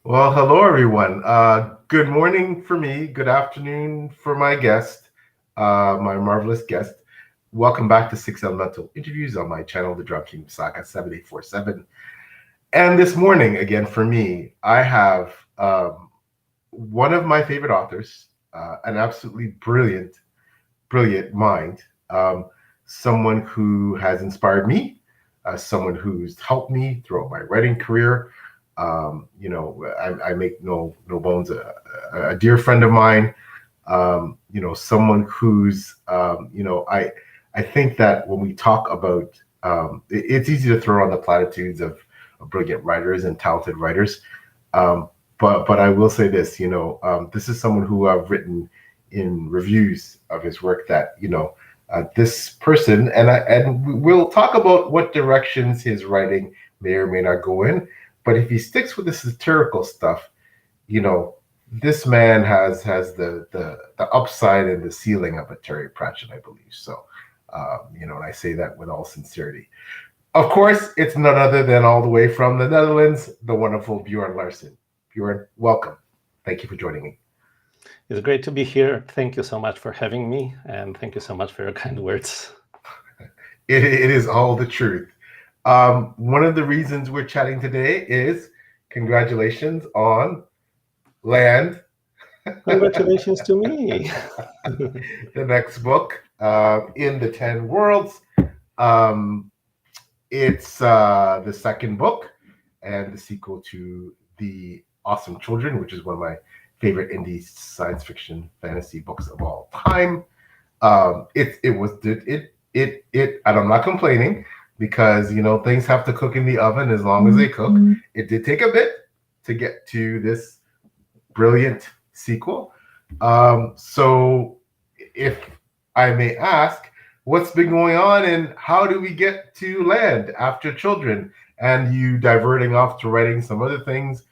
Well, hello everyone. Good morning for me. Good afternoon for my guest, my marvelous guest. Welcome back to Six Elemental Interviews on my channel, The Drum King Saga 7847. And this morning, again for me, I have one of my favorite authors, an absolutely brilliant mind, um, someone who has inspired me, someone who's helped me throughout my writing career. I make no bones, a dear friend of mine. Someone who's I think that when we talk about it's easy to throw on the platitudes of brilliant writers and talented writers. Um, but I will say this, this is someone who I've written in reviews of his work that this person and we'll talk about what directions his writing may or may not go in. But if he sticks with the satirical stuff, you know, this man has the upside and the ceiling of a Terry Pratchett, I believe. So, and I say that with all sincerity. Of course, it's none other than all the way from the Netherlands, the wonderful Bjørn Larssen. Bjørn, welcome. Thank you for joining me. It's great to be here. Thank you so much for having me, and thank you so much for your kind words. It is all the truth. One of the reasons we're chatting today is congratulations on land. Congratulations to me. The next book, in the 10 worlds. Um, it's the second book and the sequel to The Awesome Children, which is one of my favorite indie science fiction fantasy books of all time. And I'm not complaining because things have to cook in the oven as long as they cook. It did take a bit to get to this brilliant sequel. So if I may ask, what's been going on and how do we get to land after children and you diverting off to writing some other things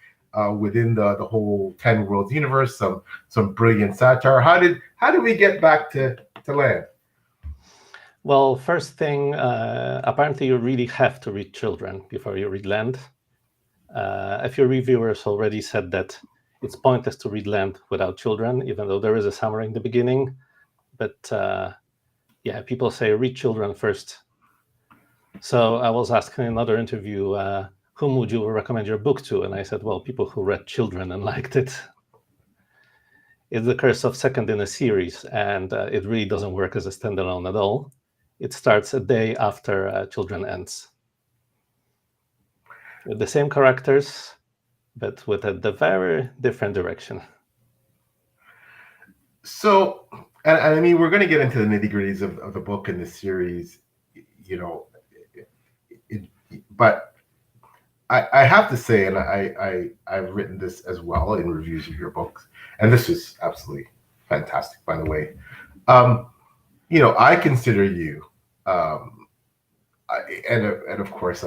within the whole 10 worlds universe, some brilliant satire. How did we get back to land? Well, first thing, apparently you really have to read children before you read land. A few reviewers already said that it's pointless to read land without children, even though there is a summary in the beginning. But yeah, people say read children first. So I was asked in another interview, whom would you recommend your book to? And I said, well, people who read children and liked it. It's the curse of second in a series, and it really doesn't work as a standalone at all. It starts a day after Children ends. With the same characters, but with a very different direction. So, and I mean, we're going to get into the nitty gritties of the book and the series, but I have to say, and I've written this as well in reviews of your books, and this is absolutely fantastic, by the way. I consider you, and of course,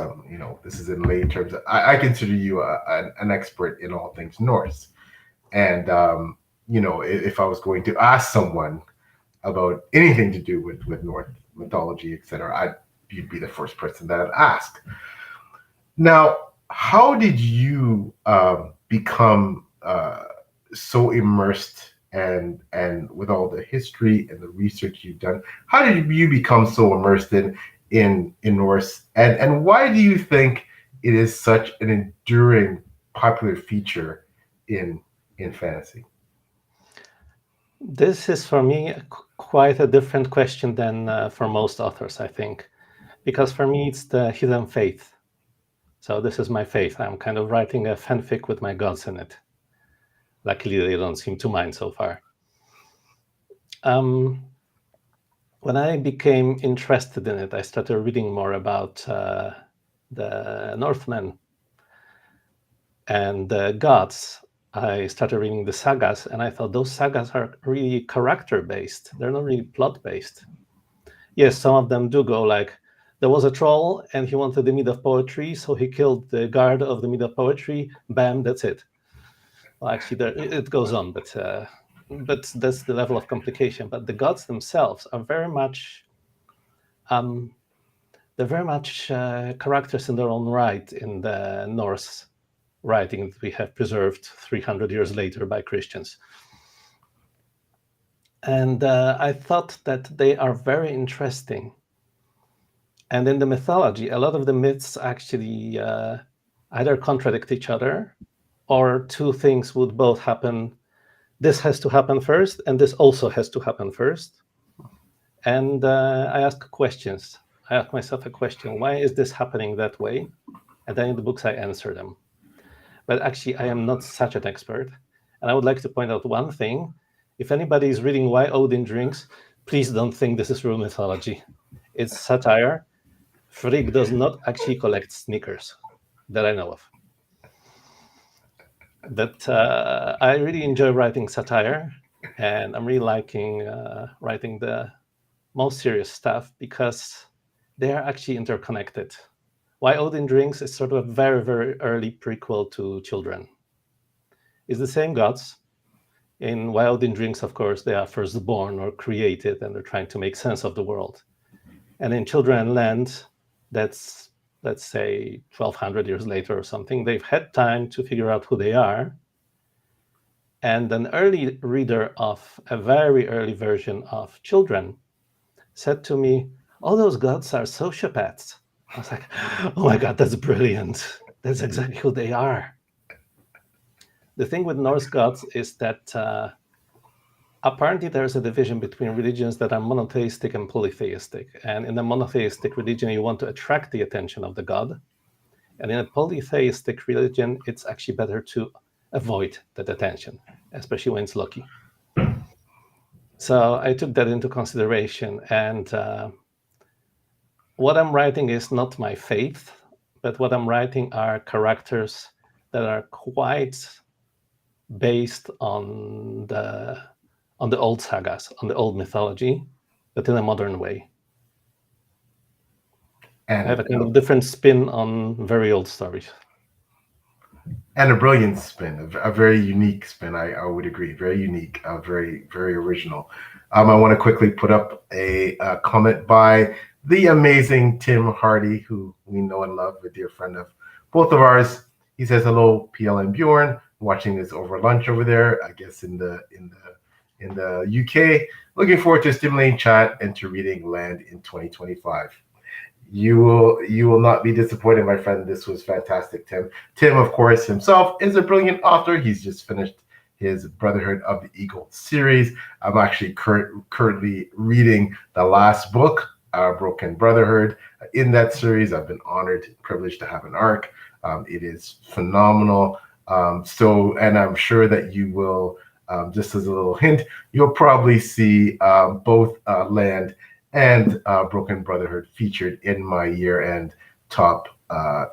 this is in lay terms. I consider you an expert in all things Norse, and if I was going to ask someone about anything to do with Norse mythology, etc., you'd be the first person that I'd ask. Now, how did you become so immersed and with all the history and the research you've done? How did you become so immersed in Norse, and why do you think it is such an enduring popular feature in fantasy? This is for me quite a different question than for most authors, I think, because for me it's the heathen faith. So this is my faith. I'm kind of writing a fanfic with my gods in it. Luckily, they don't seem to mind so far. When I became interested in it, I started reading more about the Northmen and the gods. I started reading the sagas, and I thought those sagas are really character-based. They're not really plot-based. Yes, some of them do go like, there was a troll, and he wanted the mead of poetry, so he killed the guard of the mead of poetry. Bam, that's it. Well, actually, it goes on, but that's the level of complication. But the gods themselves are very much, they're very much characters in their own right in the Norse writing that we have preserved 300 years later by Christians. And I thought that they are very interesting. And in the mythology, a lot of the myths actually either contradict each other, or two things would both happen. This has to happen first, and this also has to happen first. And I ask questions. I ask myself a question: why is this happening that way? And then in the books, I answer them. But actually, I am not such an expert. And I would like to point out one thing. If anybody is reading Why Odin Drinks, please don't think this is real mythology. It's satire. Frigg does not actually collect Snickers, that I know of. But I really enjoy writing satire, and I'm really liking writing the most serious stuff because they are actually interconnected. Why Odin Drinks is sort of a very, very early prequel to Children. It's the same gods. In Why Odin Drinks, of course, they are firstborn or created, and they're trying to make sense of the world. And in Children and Land, that's, let's say, 1,200 years later or something, they've had time to figure out who they are. And an early reader of a very early version of Children said to me, all those gods are sociopaths. I was like, oh my God, that's brilliant. That's exactly who they are. The thing with Norse gods is that apparently there's a division between religions that are monotheistic and polytheistic. And in a monotheistic religion, you want to attract the attention of the god. And in a polytheistic religion, it's actually better to avoid that attention, especially when it's lucky. So I took that into consideration. And what I'm writing is not my faith, but what I'm writing are characters that are quite based on the old sagas, on the old mythology, but in a modern way. And I have a kind of different spin on very old stories. And a brilliant spin, a very unique spin. I would agree, very unique, very, very original. I want to quickly put up a comment by the amazing Tim Hardy, who we know and love, a dear friend of both of ours. He says, hello, PL and Bjorn, watching this over lunch over there, I guess in the UK. Looking forward to a stimulating chat and to reading Land in 2025. You will not be disappointed, my friend. This was fantastic, Tim. Tim, of course, himself is a brilliant author. He's just finished his Brotherhood of the Eagle series. I'm actually currently reading the last book, Broken Brotherhood. In that series, I've been honored, privileged to have an arc. It is phenomenal. And I'm sure that you will, just as a little hint, you'll probably see both Land and Broken Brotherhood featured in my year-end top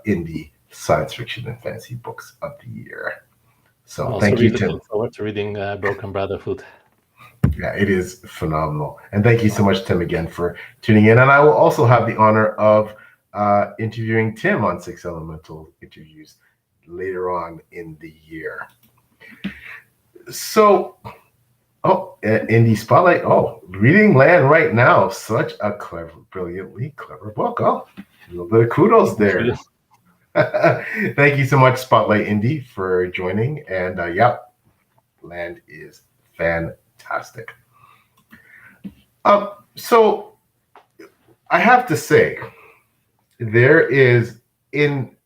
indie science fiction and fantasy books of the year. So thank you, Tim. Looking forward to reading Broken Brotherhood. Yeah, it is phenomenal. And thank you so much, Tim, again, for tuning in. And I will also have the honor of interviewing Tim on 6 Elemental interviews later on in the year. So, Indie Spotlight. Oh, reading Land right now. Such a brilliantly clever book. Oh, a little bit of kudos there. Thank you so much, Spotlight Indie, for joining. And Land is fantastic. So I have to say, there is in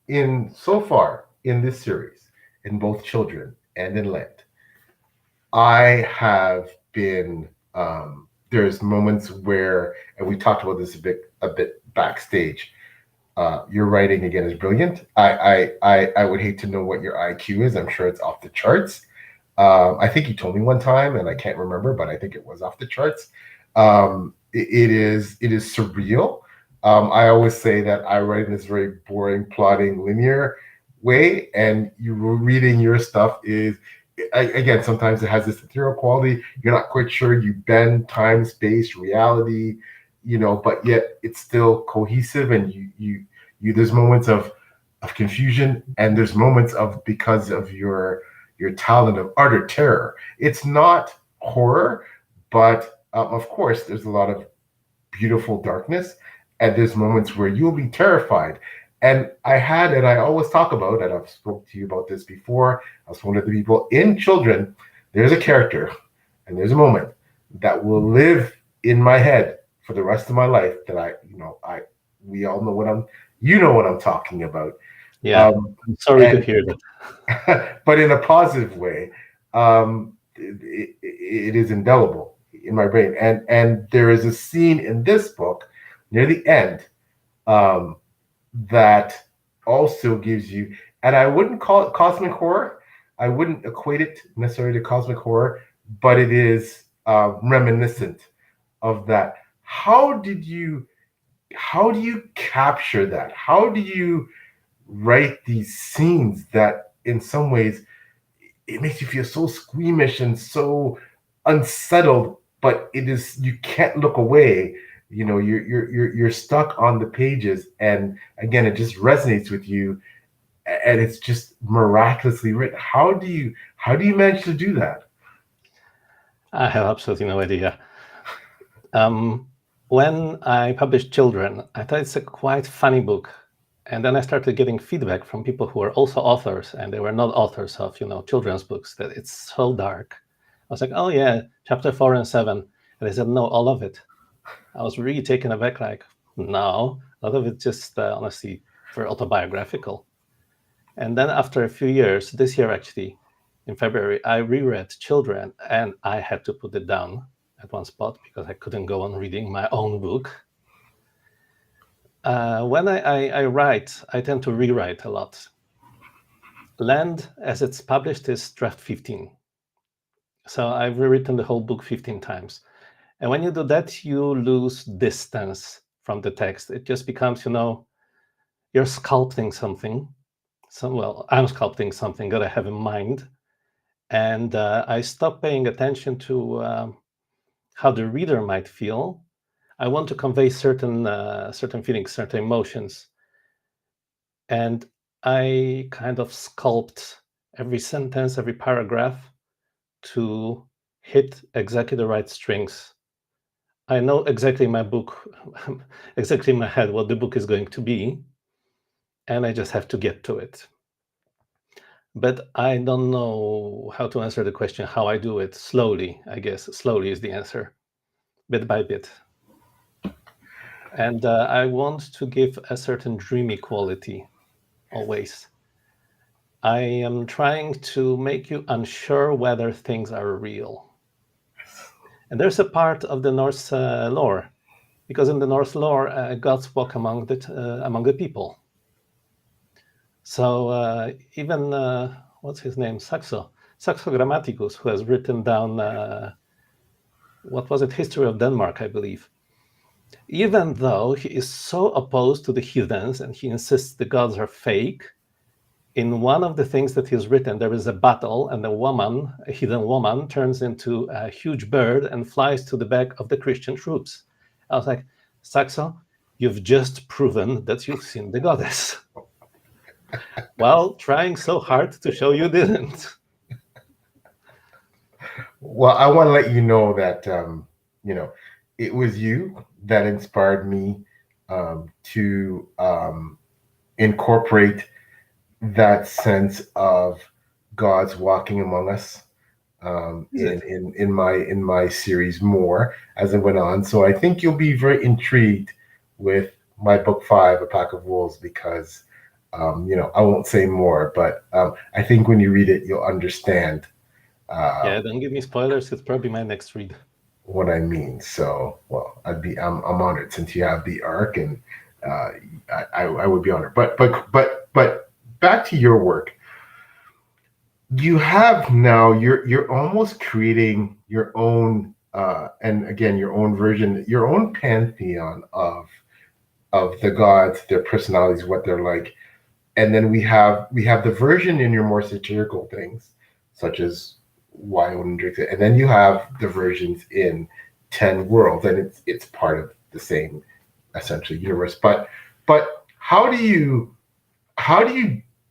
so far in this series, in both Children and in Land, I have been there's moments where, and we talked about this a bit backstage. Your writing again is brilliant. I would hate to know what your IQ is. I'm sure it's off the charts. I think you told me one time, and I can't remember, but I think it was off the charts. It is surreal. I always say that I write in this very boring, plodding, linear way, and you reading your stuff is, again, sometimes it has this ethereal quality. You're not quite sure. You bend time, space, reality, but yet it's still cohesive. And you there's moments of confusion, and there's moments of, because of your talent, of utter terror. It's not horror, but of course, there's a lot of beautiful darkness, and there's moments where you'll be terrified. And I always talk about, and I've spoken to you about this before, I've spoken to the people in Children, there's a character and there's a moment that will live in my head for the rest of my life that we all know what I'm talking about. Yeah, I'm sorry to hear that. But in a positive way. It is indelible in my brain. And there is a scene in this book near the end that also gives you, and I wouldn't call it cosmic horror. I wouldn't equate it necessarily to cosmic horror, but it is reminiscent of that. How do you capture that? How do you write these scenes that in some ways it makes you feel so squeamish and so unsettled, but you can't look away. You're stuck on the pages, and again, it just resonates with you, and it's just miraculously written. How do you manage to do that? I have absolutely no idea. When I published Children, I thought it's a quite funny book. And then I started getting feedback from people who are also authors, and they were not authors of, children's books, that it's so dark. I was like, oh yeah, chapter 4 and 7. And they said, no, all of it. I was really taken aback, like, no, a lot of it just, honestly, very autobiographical. And then after a few years, this year actually, in February, I reread Children, and I had to put it down at one spot because I couldn't go on reading my own book. When I write, I tend to rewrite a lot. Land, as it's published, is draft 15. So I've rewritten the whole book 15 times. And when you do that, you lose distance from the text. It just becomes, you're sculpting something. I'm sculpting something that I have in mind. And I stop paying attention to how the reader might feel. I want to convey certain feelings, certain emotions. And I kind of sculpt every sentence, every paragraph to hit exactly the right strings. I know exactly my book, exactly in my head what the book is going to be, and I just have to get to it. But I don't know how to answer the question, how I do it. Slowly, I guess. Slowly is the answer, bit by bit. And I want to give a certain dreamy quality, always. I am trying to make you unsure whether things are real. And there's a part of the Norse lore, because in the Norse lore, gods walk among the people. So even, what's his name? Saxo Grammaticus, who has written down, what was it? History of Denmark, I believe. Even though he is so opposed to the heathens and he insists the gods are fake, in one of the things that he's written, there is a battle, and a heathen woman, turns into a huge bird and flies to the back of the Christian troops. I was like, Saxo, you've just proven that you've seen the goddess. While trying so hard to show you didn't. Well, I want to let you know that, it was you that inspired me to incorporate that sense of God's walking among us in my series more as it went on. So I think you'll be very intrigued with my book 5, A Pack of Wolves, because I won't say more, but I think when you read it, you'll understand. Yeah, don't give me spoilers. It's probably my next read. What I mean. So, well, I'm honored since you have the arc, and I would be honored. But back to your work. You have now you're almost creating your own and again your own version, your own pantheon of the gods, their personalities, what they're like. And then we have the version in your more satirical things, such as why Odin drinks it, and then you have the versions in 10 Worlds, and it's part of the same essentially universe. But how do you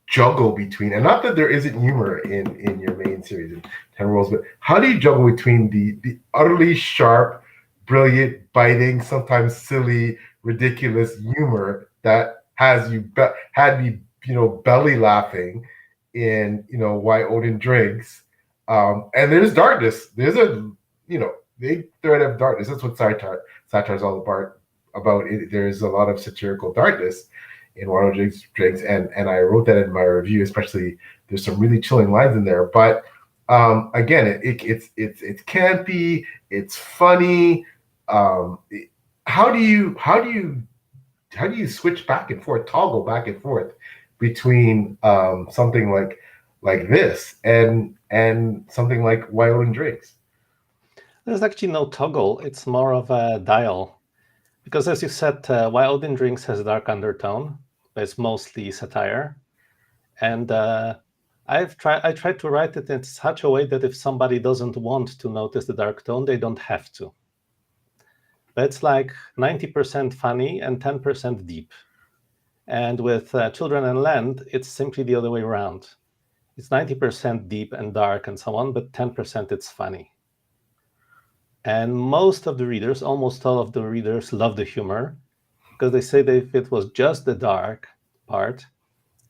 juggle between, and not that there isn't humor in your main series in 10 Worlds, but how do you juggle between the utterly sharp, brilliant, biting, sometimes silly, ridiculous humor that had me, belly laughing in, Why Odin Drinks. And there's darkness. There's a, big thread of darkness. That's what satire is all about. There's a lot of satirical darkness in Why Odin Drinks, and I wrote that in my review. Especially, there's some really chilling lines in there. But again, it's campy. It's funny. How do you switch back and forth, toggle back and forth between something like this and something like Why Odin Drinks? There's actually no toggle. It's more of a dial. Because as you said, Why Odin Drinks has a dark undertone, but it's mostly satire. And I tried to write it in such a way that if somebody doesn't want to notice the dark tone, they don't have to. But it's like 90% funny and 10% deep. And with Children and Land, it's simply the other way around. It's 90% deep and dark and so on, but 10% it's funny. And most of the readers, almost all of the readers, love the humor because they say that if it was just the dark part,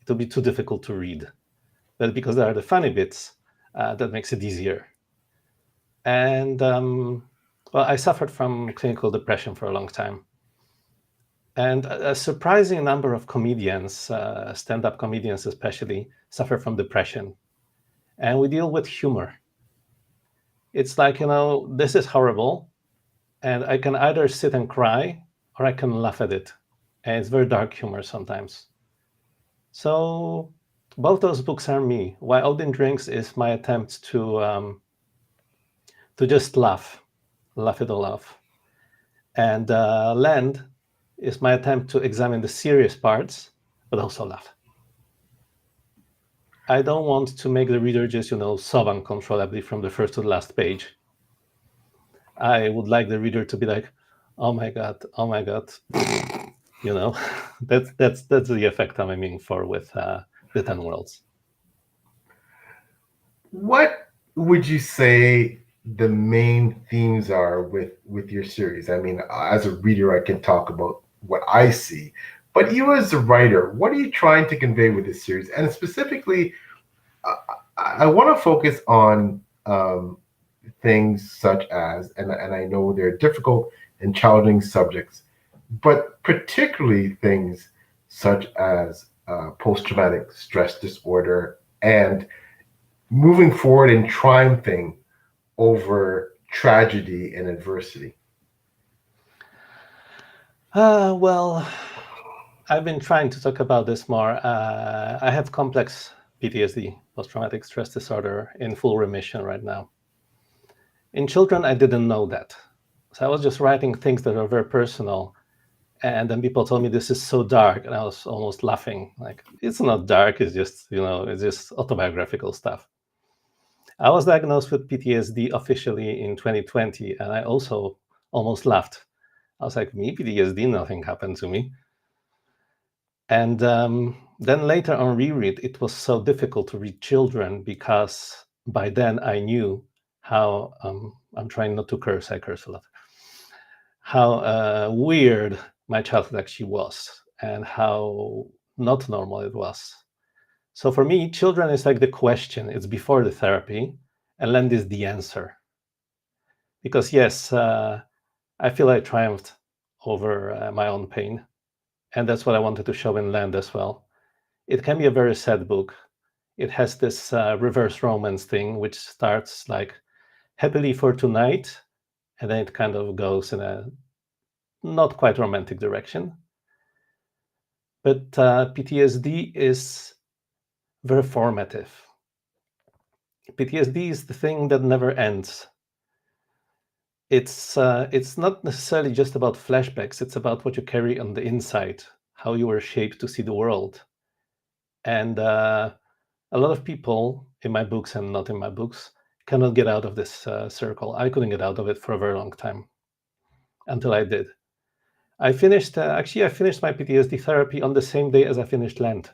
it would be too difficult to read. But because there are the funny bits, that makes it easier. And well, I suffered from clinical depression for a long time. And a surprising number of comedians, stand-up comedians especially, suffer from depression. And we deal with humor. It's like, this is horrible, and I can either sit and cry or I can laugh at it. And it's very dark humor sometimes. So both those books are me. Why Odin Drinks is my attempt to just laugh it all off. And Land is my attempt to examine the serious parts, but also laugh. I don't want to make the reader just, sob uncontrollably from the first to the last page. I would like the reader to be like, oh my God. That's the effect I'm aiming for with the 10 Worlds. What would you say the main themes are with your series? I mean, as a reader, I can talk about what I see, but you as a writer, what are you trying to convey with this series? And specifically, I want to focus on things such as, and I know they're difficult and challenging subjects, but particularly things such as post-traumatic stress disorder and moving forward and triumphing over tragedy and adversity. Well, I've been trying to talk about this more. I have complex PTSD, post-traumatic stress disorder, in full remission right now. In children, I didn't know that. So I was just writing things that are very personal. And then people told me this is so dark. And I was almost laughing. Like, it's not dark. It's just, it's just autobiographical stuff. I was diagnosed with PTSD officially in 2020. And I also almost laughed. I was like, me, PTSD, nothing happened to me. And then later on reread, it was so difficult to read children because by then I knew how, I'm trying not to curse, I curse a lot, how weird my childhood actually was and how not normal it was. So for me, children is like the question, it's before the therapy, and Land is the answer. Because yes, I feel I triumphed over my own pain. And that's what I wanted to show in Land as well. It can be a very sad book. It has this reverse romance thing, which starts like happily for tonight, and then it kind of goes in a not quite romantic direction. But PTSD is very formative. PTSD is the thing that never ends. It's not necessarily just about flashbacks. It's about what you carry on the inside, how you were shaped to see the world. And a lot of people in my books and not in my books cannot get out of this circle. I couldn't get out of it for a very long time until I did. I finished my PTSD therapy on the same day as I finished Land.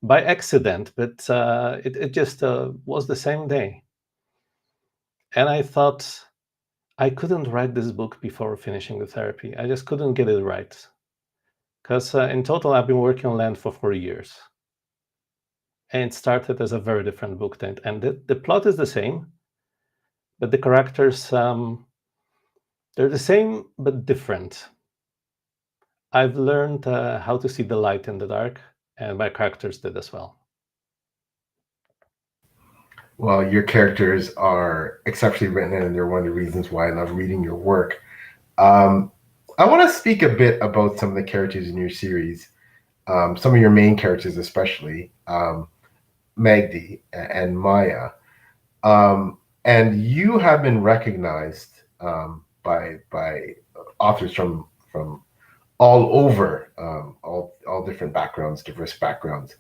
By accident, but it just was the same day. And I thought I couldn't write this book before finishing the therapy. I just couldn't get it right. because in total I've been working on Land for 4 years. And it started as a very different book. And the plot is the same, but the characters, they're the same, but different. I've learned how to see the light in the dark, and my characters did as well. Well, your characters are exceptionally written, and they're one of the reasons why I love reading your work. I want to speak a bit about some of the characters in your series, some of your main characters, especially Magdi and Maya. And you have been recognized by authors from all over, all different backgrounds, diverse backgrounds,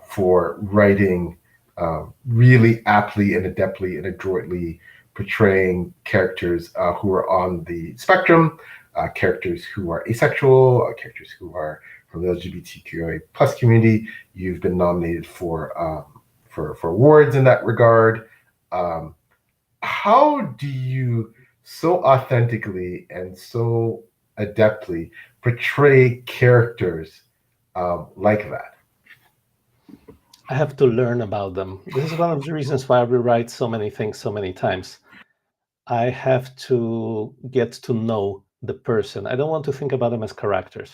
for writing really aptly and adeptly and adroitly portraying characters who are on the spectrum, characters who are asexual, characters who are from the LGBTQIA plus community. You've been nominated for awards in that regard. How do you so authentically and so adeptly portray characters like that? I have to learn about them. This is one of the reasons why I rewrite so many things so many times. I have to get to know the person. I don't want to think about them as characters.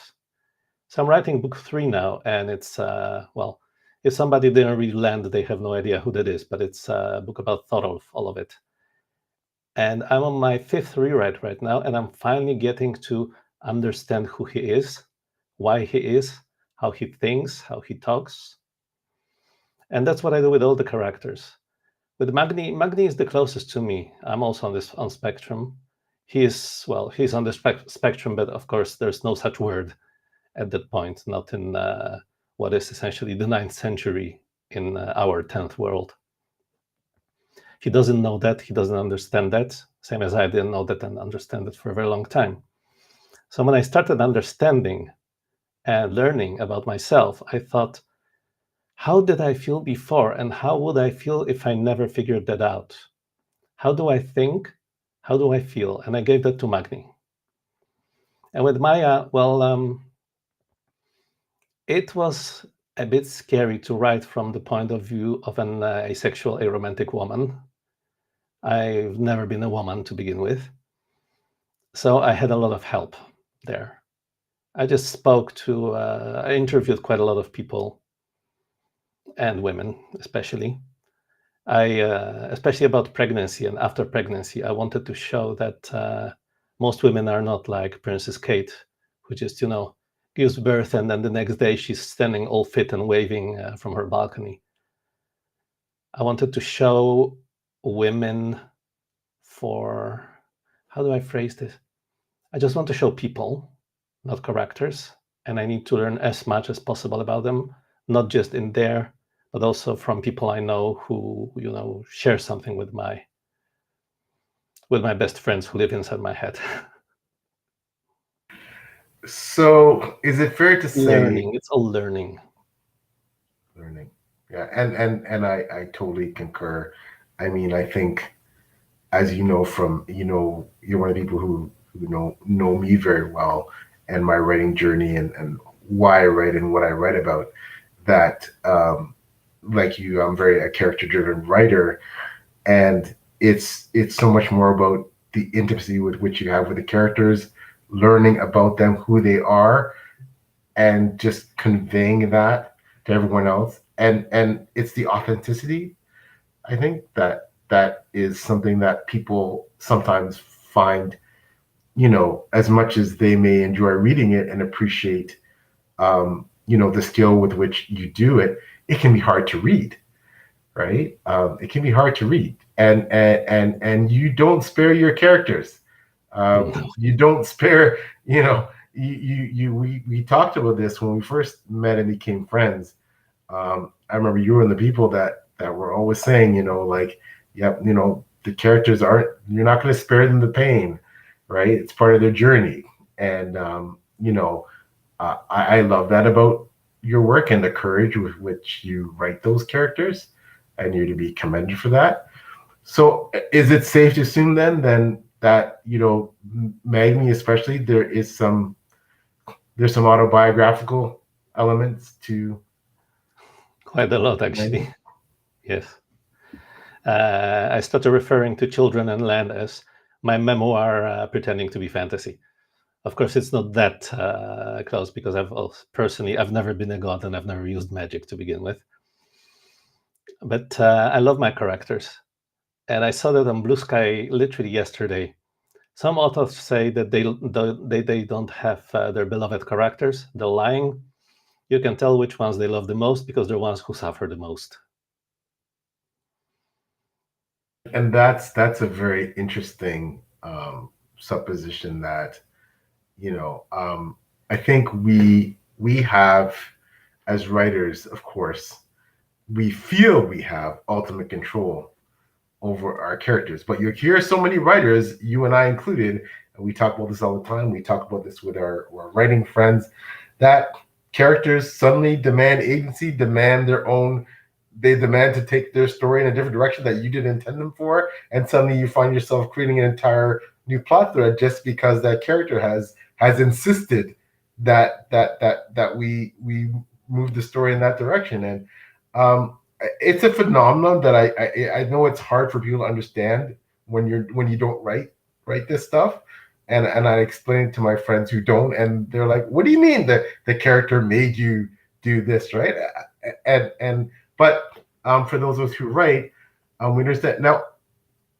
So I'm writing book 3 now, and it's, well, if somebody didn't read Land, they have no idea who that is, but it's a book about Thorolf, all of it. And I'm on my 5th rewrite right now, and I'm finally getting to understand who he is, why he is, how he thinks, how he talks. And that's what I do with all the characters. With Magni is the closest to me. I'm also on spectrum. He's on the spectrum, but of course there's no such word at that point, not in what is essentially the 9th century in our 10th world. He doesn't know that, he doesn't understand that, same as I didn't know that and understand it for a very long time. So when I started understanding and learning about myself, I thought, how did I feel before, and how would I feel if I never figured that out? How do I think? How do I feel? And I gave that to Magni. And with Maya, well, it was a bit scary to write from the point of view of an asexual, aromantic woman. I've never been a woman to begin with. So I had a lot of help there. I just spoke to, I interviewed quite a lot of people, and women especially. Especially about pregnancy and after pregnancy, I wanted to show that most women are not like Princess Kate, who just, gives birth and then the next day she's standing all fit and waving from her balcony. I wanted to show women for, how do I phrase this? I just want to show people, not characters, and I need to learn as much as possible about them, not just in there, but also from people I know who, share something with my best friends who live inside my head. So is it fair to say learning? It's all learning. Yeah, and I totally concur. I mean, I think, as you know from, you're one of the people who know me very well and my writing journey and why I write and what I write about, that like you, I'm very a character-driven writer, and it's so much more about the intimacy with which you have with the characters, learning about them, who they are, and just conveying that to everyone else. And it's the authenticity, I think, that is something that people sometimes find, as much as they may enjoy reading it and appreciate, the skill with which you do it, it can be hard to read, right? It can be hard to read, and you don't spare your characters. You don't spare, we talked about this when we first met and became friends. I remember you were one of the people that were always saying, yep, the characters aren't, you're not going to spare them the pain, right? It's part of their journey. And, I love that about your work and the courage with which you write those characters, and you're to be commended for that. So is it safe to assume then that, Magni especially, there's some autobiographical elements to quite a lot, actually. Yes. I started referring to Children and Land as my memoir pretending to be fantasy. Of course, it's not that close, because I've never been a god and I've never used magic to begin with. But I love my characters. And I saw that on Blue Sky literally yesterday. Some authors say that they don't have their beloved characters. They're lying. You can tell which ones they love the most because they're ones who suffer the most. And that's a very interesting supposition that, I think we have, as writers, of course, we feel we have ultimate control over our characters. But you hear so many writers, you and I included, and we talk about this all the time. We talk about this with our writing friends, that characters suddenly demand agency, demand their own. They demand to take their story in a different direction that you didn't intend them for, and suddenly you find yourself creating an entire new plot thread just because that character has insisted that we move the story in that direction. And it's a phenomenon that I know it's hard for people to understand when you don't write this stuff, and I explain it to my friends who don't, and they're like, "What do you mean the character made you do this?" Right? But for those of us who write, we understand now,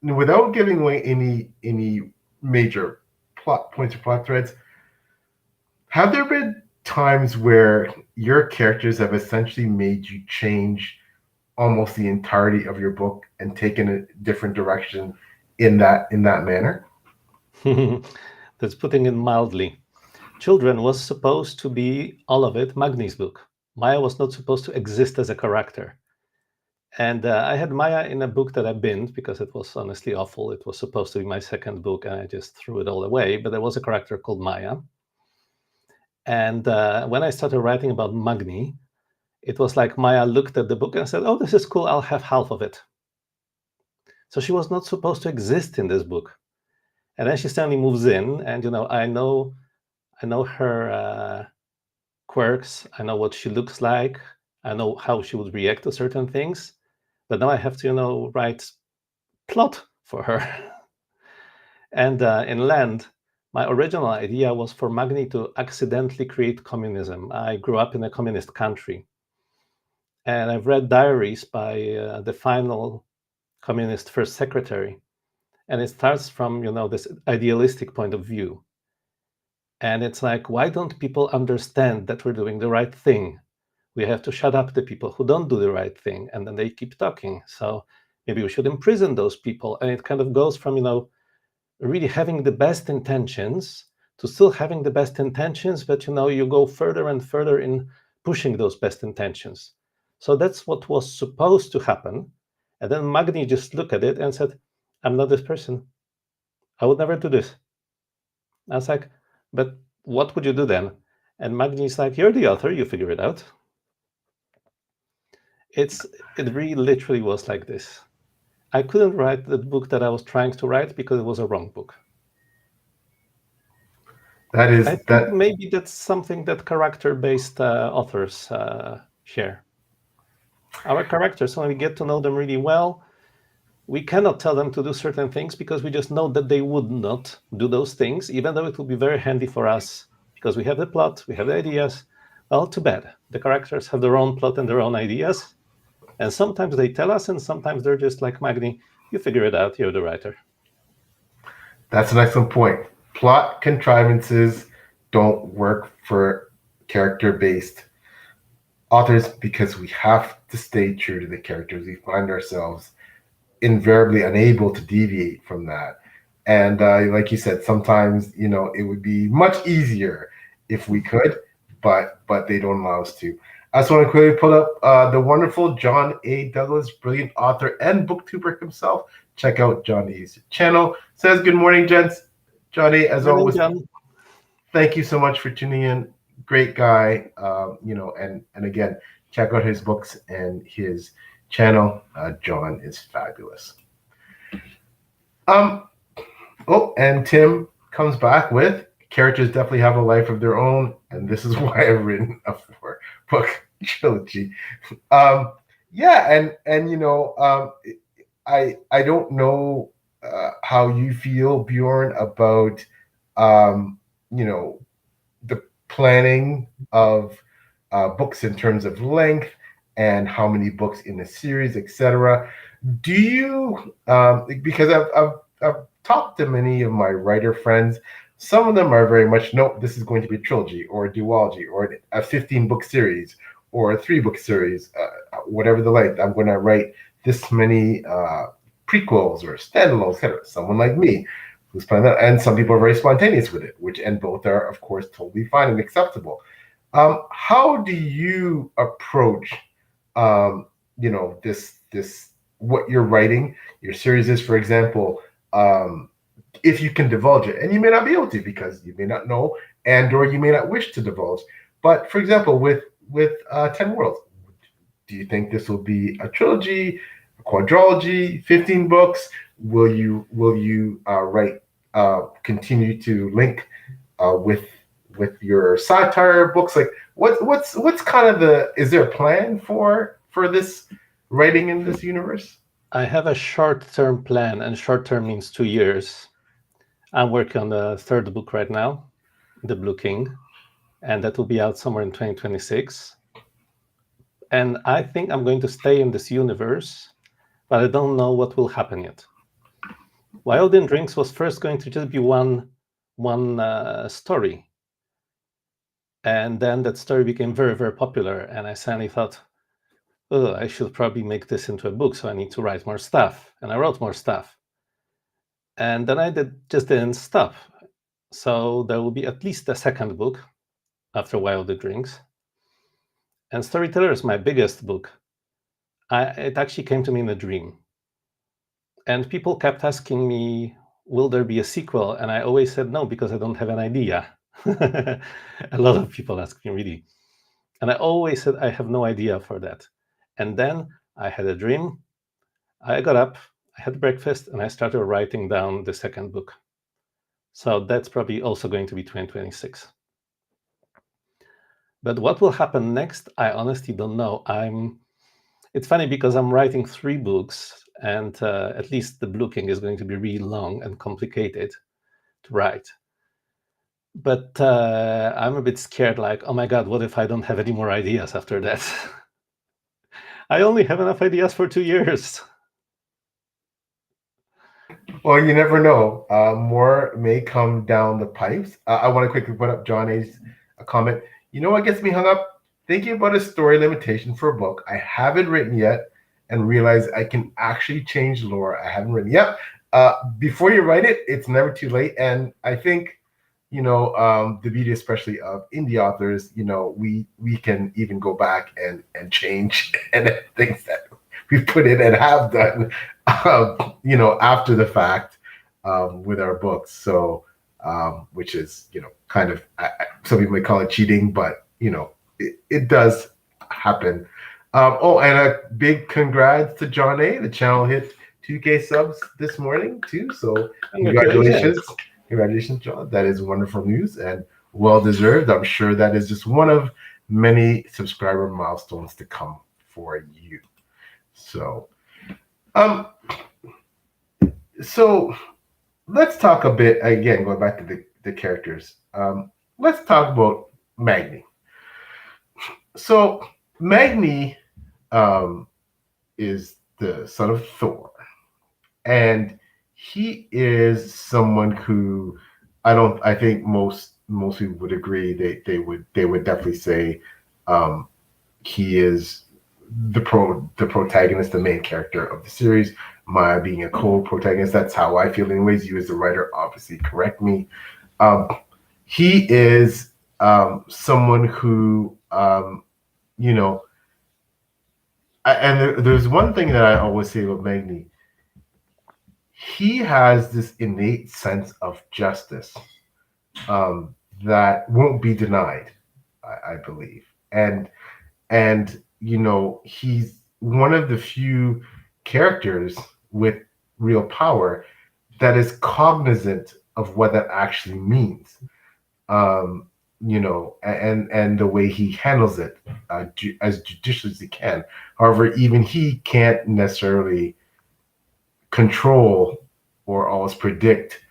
without giving away any major plot points or plot threads. Have there been times where your characters have essentially made you change almost the entirety of your book and taken a different direction in that manner? That's putting it mildly. Children was supposed to be, all of it, Magni's book. Maya was not supposed to exist as a character. And I had Maya in a book that I binned because it was honestly awful. It was supposed to be my second book, and I just threw it all away. But there was a character called Maya. And when I started writing about Magni, it was like Maya looked at the book and said, "Oh, this is cool. I'll have half of it." So she was not supposed to exist in this book. And then she suddenly moves in, and I know her quirks. I know what she looks like. I know how she would react to certain things. But now I have to, write plot for her. And in Land, my original idea was for Magni to accidentally create communism. I grew up in a communist country. And I've read diaries by the final communist first secretary. And it starts from, this idealistic point of view. And it's like, why don't people understand that we're doing the right thing? We have to shut up the people who don't do the right thing, and then they keep talking. So maybe we should imprison those people. And it kind of goes from, really having the best intentions to still having the best intentions, but, you go further and further in pushing those best intentions. So that's what was supposed to happen. And then Magni just looked at it and said, "I'm not this person. I would never do this." I was like, "But what would you do then?" And Magni's like, "You're the author, you figure it out." It really literally was like this. I couldn't write the book that I was trying to write because it was a wrong book. I think maybe that's something that character-based authors share. Our characters, when we get to know them really well, we cannot tell them to do certain things because we just know that they would not do those things, even though it would be very handy for us because we have the plot, we have the ideas. Well, too bad. The characters have their own plot and their own ideas. And sometimes they tell us, and sometimes they're just like, "Magni, you figure it out, you're the writer." That's an excellent point. Plot contrivances don't work for character-based authors because we have to stay true to the characters. We find ourselves invariably unable to deviate from that. And like you said, sometimes, it would be much easier if we could, but they don't allow us to. I just want to quickly pull up the wonderful John A. Douglas, brilliant author and booktuber himself. Check out John A's channel. Says, "Good morning, gents." John A, as always, thank you so much for tuning in. Great guy, and again, check out his books and his channel. John is fabulous. Oh, and Tim comes back with characters definitely have a life of their own, and this is why I've written a 4-book trilogy. Yeah, and I don't know how you feel, Bjorn, about the planning of books in terms of length and how many books in a series, etc. Do you? Because I've talked to many of my writer friends. Some of them are very much, nope, this is going to be a trilogy or a duology or a 15-book series or a 3-book series, whatever the length. I'm going to write this many prequels or standalones, etc. Someone like me who's planning that, and some people are very spontaneous with it, and both are, of course, totally fine and acceptable. How do you approach, this what you're writing, your series is, for example, if you can divulge it, and you may not be able to because you may not know, and or you may not wish to divulge. But for example, with 10 Worlds, do you think this will be a trilogy, a quadrilogy, 15 books? Will you write continue to link with your satire books? Like what's kind of is there a plan for this writing in this universe? I have a short-term plan, and short-term means 2 years. I'm working on the 3rd book right now, The Blue King, and that will be out somewhere in 2026. And I think I'm going to stay in this universe, but I don't know what will happen yet. Wild in Drinks was first going to just be one story. And then that story became very, very popular. And I suddenly thought, oh, I should probably make this into a book. So I need to write more stuff. And I wrote more stuff. And then I just didn't stop. So there will be at least a 2nd book after Wild in Drinks. And Storyteller is my biggest book. It actually came to me in a dream. And people kept asking me, will there be a sequel? And I always said no, because I don't have an idea. A lot of people ask me, really. And I always said, I have no idea for that. And then I had a dream. I got up, I had breakfast, and I started writing down the 2nd book. So that's probably also going to be 2026. But what will happen next, I honestly don't know. It's funny because I'm writing 3 books, and at least The Blue King is going to be really long and complicated to write. But I'm a bit scared, like, oh my God, what if I don't have any more ideas after that? I only have enough ideas for 2 years. Well, you never know. More may come down the pipes. I want to quickly put up John A's comment. You know what gets me hung up? Thinking about a story limitation for a book I haven't written yet and realize I can actually change lore I haven't written. Yep. Before you write it, it's never too late. And I think, the beauty especially of indie authors, we can even go back and change and things that we put in and have done, after the fact with our books. So, which is, kind of, some people may call it cheating, but, it does happen. And a big congrats to John A. The channel hit 2K subs this morning too. So congratulations. Congratulations, John. That is wonderful news and well deserved. I'm sure that is just one of many subscriber milestones to come for you. So, so let's talk a bit again, going back to the characters. Let's talk about Magni. So Magni is the son of Thor, and he is someone who I think most people would agree they would definitely say he is the protagonist, the main character of the series. Maya being a co-protagonist, that's how I feel anyways. You as the writer obviously correct me. He is someone who and there's one thing that I always say about Magni. He has this innate sense of justice that won't be denied, I believe. And he's one of the few characters with real power that is cognizant of what that actually means. and the way he handles it as judicially as he can. However, even he can't necessarily control or always predict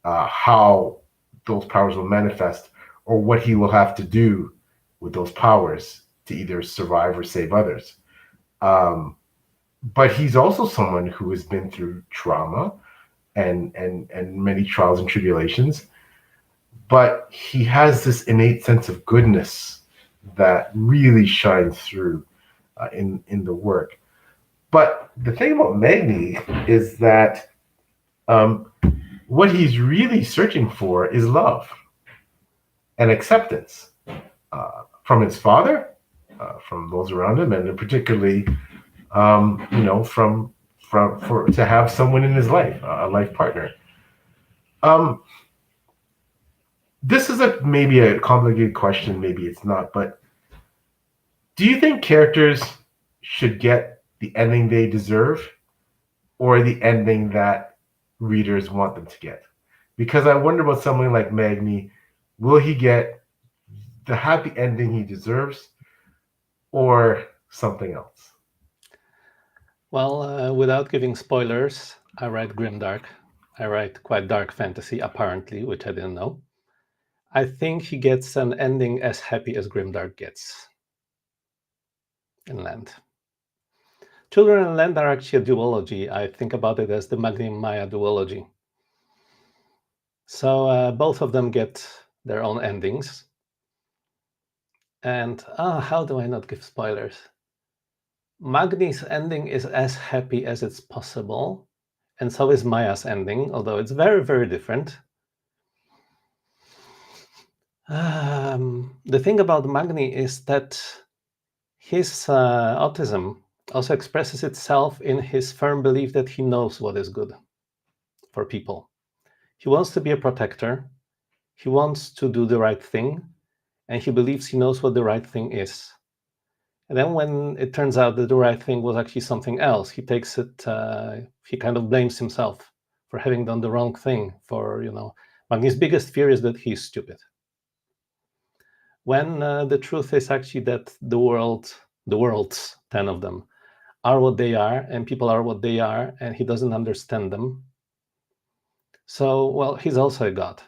how those powers will manifest or what he will have to do with those powers to either survive or save others. But he's also someone who has been through trauma and many trials and tribulations. But he has this innate sense of goodness that really shines through in the work. But the thing about Magni is that what he's really searching for is love and acceptance from his father, from those around him, and particularly, from to have someone in his life, a life partner. This is maybe a complicated question, maybe it's not, but do you think characters should get the ending they deserve or the ending that readers want them to get? Because I wonder about someone like Magni, will he get the happy ending he deserves or something else? Well, without giving spoilers, I write grimdark. I write quite dark fantasy, apparently, which I didn't know. I think he gets an ending as happy as grimdark gets in Land. Children and Land are actually a duology. I think about it as the Magni and Maya duology. So both of them get their own endings. And how do I not give spoilers? Magni's ending is as happy as it's possible, and so is Maya's ending, although it's very, very different. The thing about Magni is that his autism also expresses itself in his firm belief that he knows what is good for people. He wants to be a protector, he wants to do the right thing, and he believes he knows what the right thing is. And then when it turns out that the right thing was actually something else, he takes it, he kind of blames himself for having done the wrong thing. Magni's biggest fear is that he's stupid. When the truth is actually that the world's 10 of them, are what they are, and people are what they are, and he doesn't understand them. So, well, he's also a god.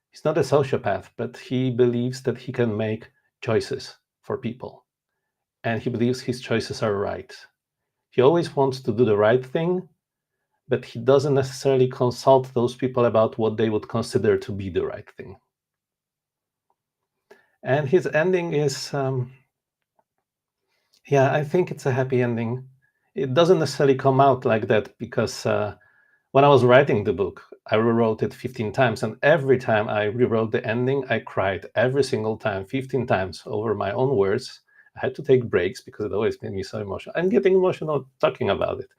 He's not a sociopath, but he believes that he can make choices for people. And he believes his choices are right. He always wants to do the right thing, but he doesn't necessarily consult those people about what they would consider to be the right thing. And his ending is, I think it's a happy ending. It doesn't necessarily come out like that because when I was writing the book, I rewrote it 15 times, and every time I rewrote the ending, I cried every single time, 15 times over my own words. I had to take breaks because it always made me so emotional. I'm getting emotional talking about it.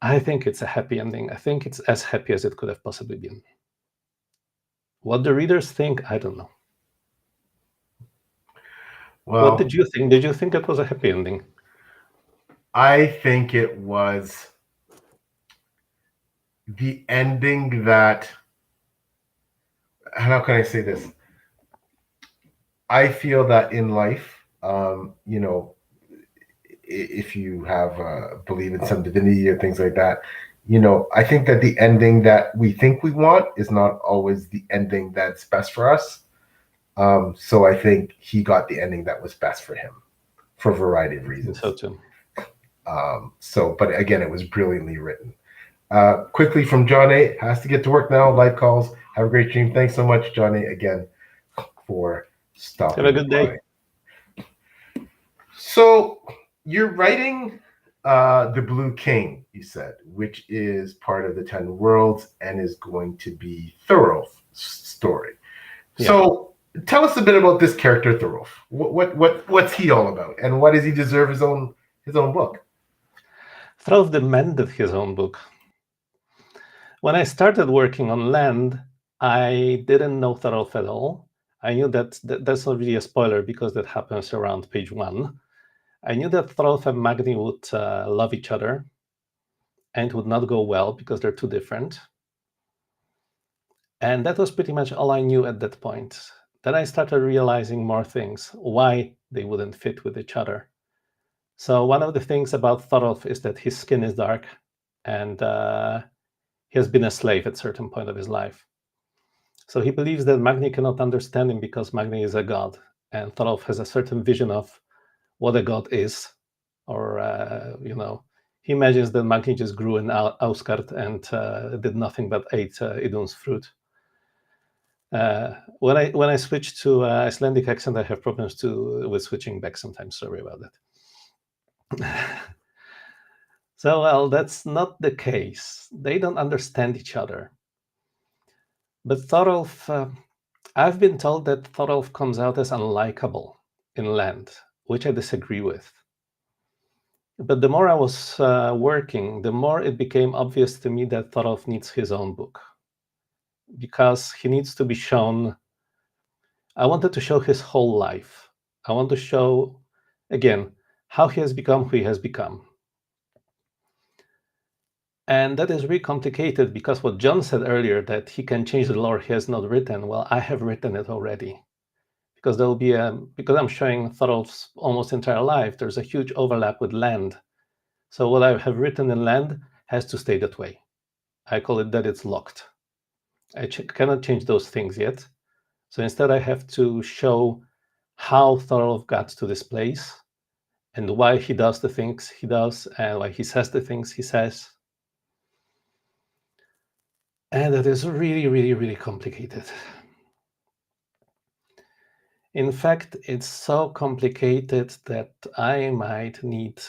I think it's a happy ending. I think it's as happy as it could have possibly been. What the readers think, I don't know. Well, what did you think? Did you think it was a happy ending? I think it was the ending that, how can I say this? I feel that in life, if you have believe in some divinity or things like that, I think that the ending that we think we want is not always the ending that's best for us. So I think he got the ending that was best for him for a variety of reasons. So too. But again, it was brilliantly written. Quickly from John A. Has to get to work now. Live calls. Have a great stream. Thanks so much, John A. again for stopping. Have a good day. So you're writing The Blue King, you said, which is part of the 10 Worlds and is going to be Thorolf's story. Yeah. So tell us a bit about this character, Thorolf. What's he all about, and why does he deserve his own book? Thorolf demanded his own book. When I started working on Land, I didn't know Thorolf at all. I knew that's not really a spoiler because that happens around page 1. I knew that Thorolf and Magni would love each other, and it would not go well because they're too different. And that was pretty much all I knew at that point. Then I started realizing more things, why they wouldn't fit with each other. So one of the things about Thorolf is that his skin is dark, and he has been a slave at a certain point of his life. So he believes that Magni cannot understand him because Magni is a god, and Thorolf has a certain vision of what a god is, or he imagines that Magni just grew in Ausgard and did nothing but ate Idun's fruit. When I switch to Icelandic accent, I have problems with switching back sometimes. Sorry about that. So, well, that's not the case. They don't understand each other. But Thorolf, I've been told that Thorolf comes out as unlikable in land, which I disagree with. But the more I was working, the more it became obvious to me that Thorolf needs his own book, because he needs to be shown. I wanted to show his whole life. I want to show, again, how he has become who he has become. And that is really complicated, because what John said earlier, that he can change the lore he has not written, well, I have written it already. Because there will be because I'm showing Thorolf's almost entire life, there's a huge overlap with land. So what I have written in land has to stay that way. I call it that it's locked. I cannot change those things yet. So instead I have to show how Thorolf got to this place, and why he does the things he does, and why he says the things he says. And it is really, really, really complicated. In fact, it's so complicated that I might need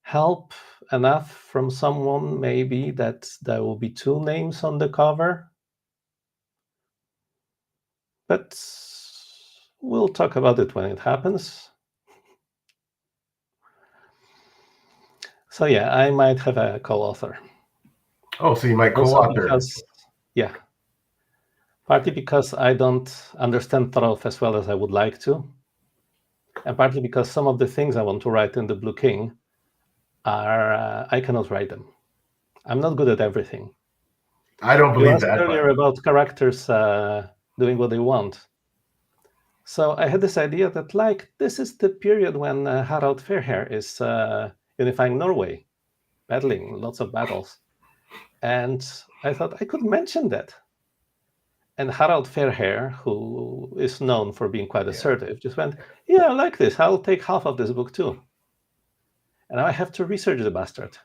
help enough from someone, maybe, that there will be 2 names on the cover. But we'll talk about it when it happens. So yeah, I might have a co-author. Oh, so you might Also co-author. because, yeah, partly because I don't understand Thorolf as well as I would like to, and partly because some of the things I want to write in the Blue King are I cannot write them. I'm not good at everything. I don't You believe asked that. earlier about characters doing what they want. So I had this idea that, like, this is the period when Harald Fairhair is unifying Norway, battling lots of battles. And I thought I could mention that. And Harald Fairhair, who is known for being quite assertive, just went, yeah, I like this. I'll take half of this book too. And now I have to research the bastard.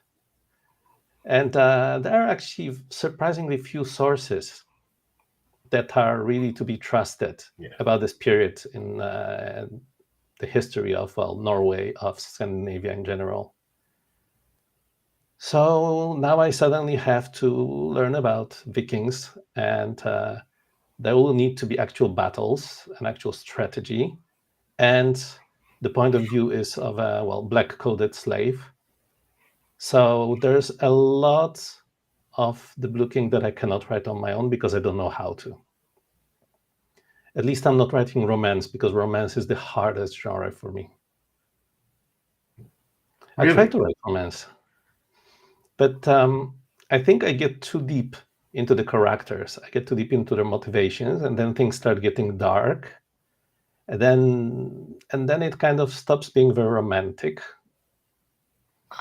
And there are actually surprisingly few sources that are really to be trusted about this period in the history of, well, Norway, of Scandinavia in general. So now I suddenly have to learn about Vikings, and there will need to be actual battles and actual strategy. And the point of view is of a, well, black-coated slave. So there's a lot of the Blue King that I cannot write on my own because I don't know how to. At least I'm not writing romance, because romance is the hardest genre for me. Really? I try to write romance, but I think I get too deep into the characters. I get too deep into their motivations, and then things start getting dark. And then it kind of stops being very romantic.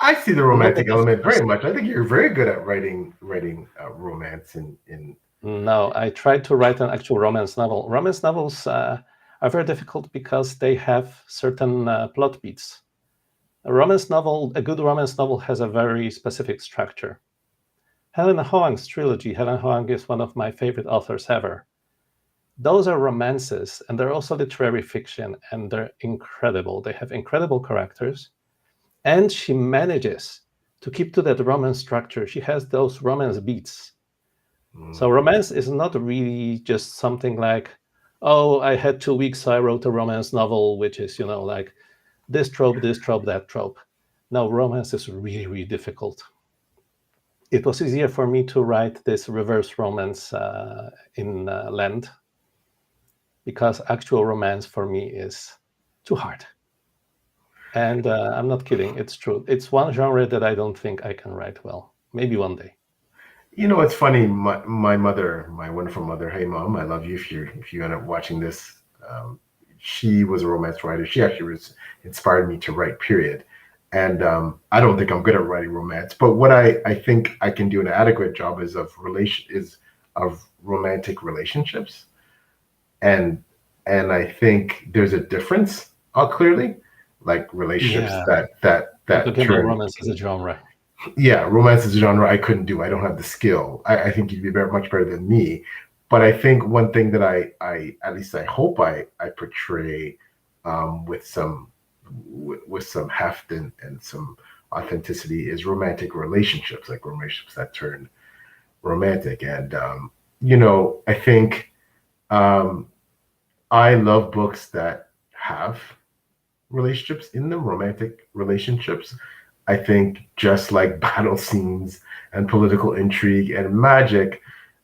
I see the romantic element very much. I think you're very good at writing romance in. No, I tried to write an actual romance novel. Romance novels are very difficult because they have certain plot beats. A good romance novel has a very specific structure. Helena Hoang's trilogy. Helena Hoang is one of my favorite authors ever. Those are romances, and they're also literary fiction, and they're incredible. They have incredible characters, and she manages to keep to that romance structure. She has those romance beats. So romance is not really just something like, oh, I had 2 weeks, so I wrote a romance novel, which is, like this trope, that trope. No, romance is really, really difficult. It was easier for me to write this reverse romance in land, because actual romance for me is too hard. And I'm not kidding. It's true. It's one genre that I don't think I can write well. Maybe one day. It's funny. My mother, my wonderful mother. Hey, mom, I love you. If you end up watching this, she was a romance writer. She actually inspired me to write. Period. And I don't think I'm good at writing romance, but what I think I can do an adequate job is of romantic relationships, and I think there's a difference. Clearly, like relationships Yeah, that talking about turn. romance as a genre. Yeah, romance is a genre I couldn't do. I don't have the skill. I think you'd be much better than me. But I think one thing that I at least I hope I portray with some heft and some authenticity is romantic relationships, like relationships that turn romantic. And I think um, I love books that have relationships in them, romantic relationships. I think just like battle scenes and political intrigue and magic,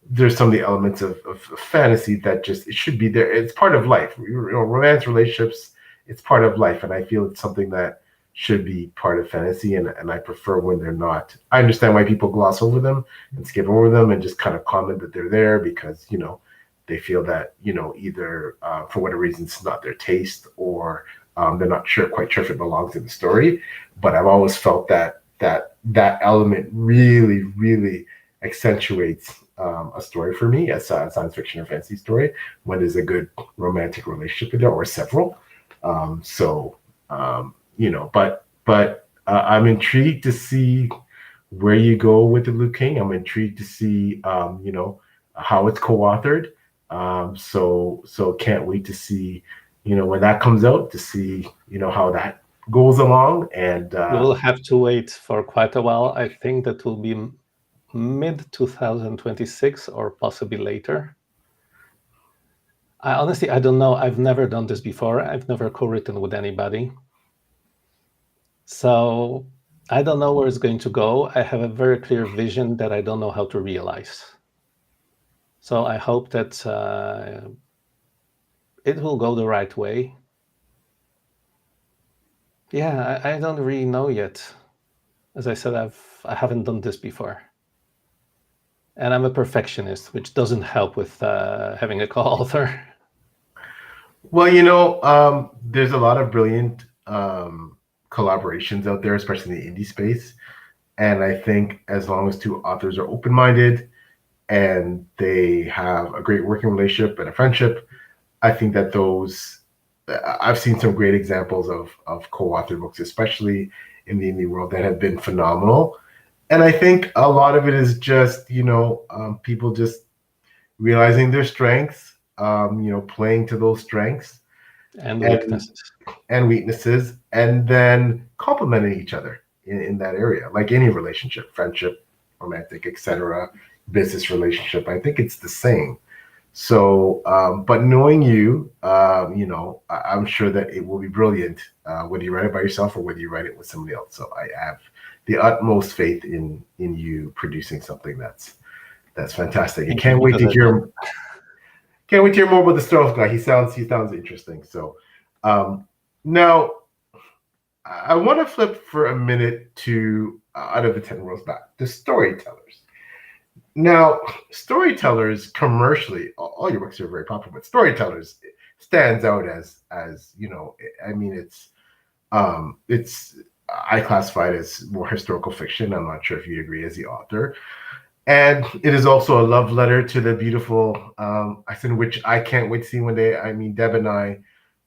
there's some of the elements of fantasy that just it should be there. It's part of life. Romance relationships, it's part of life, and I feel it's something that should be part of fantasy. And I prefer when they're not. I understand why people gloss over them and skip over them and just kind of comment that they're there because they feel that either for whatever reason it's not their taste or they're not quite sure if it belongs in the story. But I've always felt that element really, really accentuates a story for me, a science fiction or fantasy story, when there's a good romantic relationship in there or several. So, but I'm intrigued to see where you go with the Luke King. I'm intrigued to see, how it's co-authored. So can't wait to see, when that comes out, to see, how that goes along. And We'll have to wait for quite a while. I think that will be mid 2026 or possibly later. I don't know. I've never done this before. I've never co-written with anybody. So I don't know where it's going to go. I have a very clear vision that I don't know how to realize. So I hope that it will go the right way. Yeah, I don't really know yet. As I said, I haven't done this before. And I'm a perfectionist, which doesn't help with having a co-author. Well, there's a lot of brilliant collaborations out there, especially in the indie space. And I think as long as two authors are open-minded and they have a great working relationship and a friendship, I think that I've seen some great examples of co-authored books, especially in the indie world, that have been phenomenal. And I think a lot of it is just, people just realizing their strengths, playing to those strengths And and weaknesses. and weaknesses, and then complementing each other in that area, like any relationship, friendship, romantic, etc., business relationship. I think it's the same. So, but knowing you, I'm sure that it will be brilliant, whether you write it by yourself or whether you write it with somebody else. So I have the utmost faith in you producing something that's fantastic. And Thank you, because I don't. can't wait to hear more about the Stealth guy. He sounds interesting. So now I want to flip for a minute to out of the 10 worlds back, the storytellers. Now, storytellers commercially, all your books are very popular, but storytellers stands out as I mean, it's I classify it as more historical fiction. I'm not sure if you agree as the author. And it is also a love letter to the beautiful Iceland, which I can't wait to see one day. I mean, Deb and I,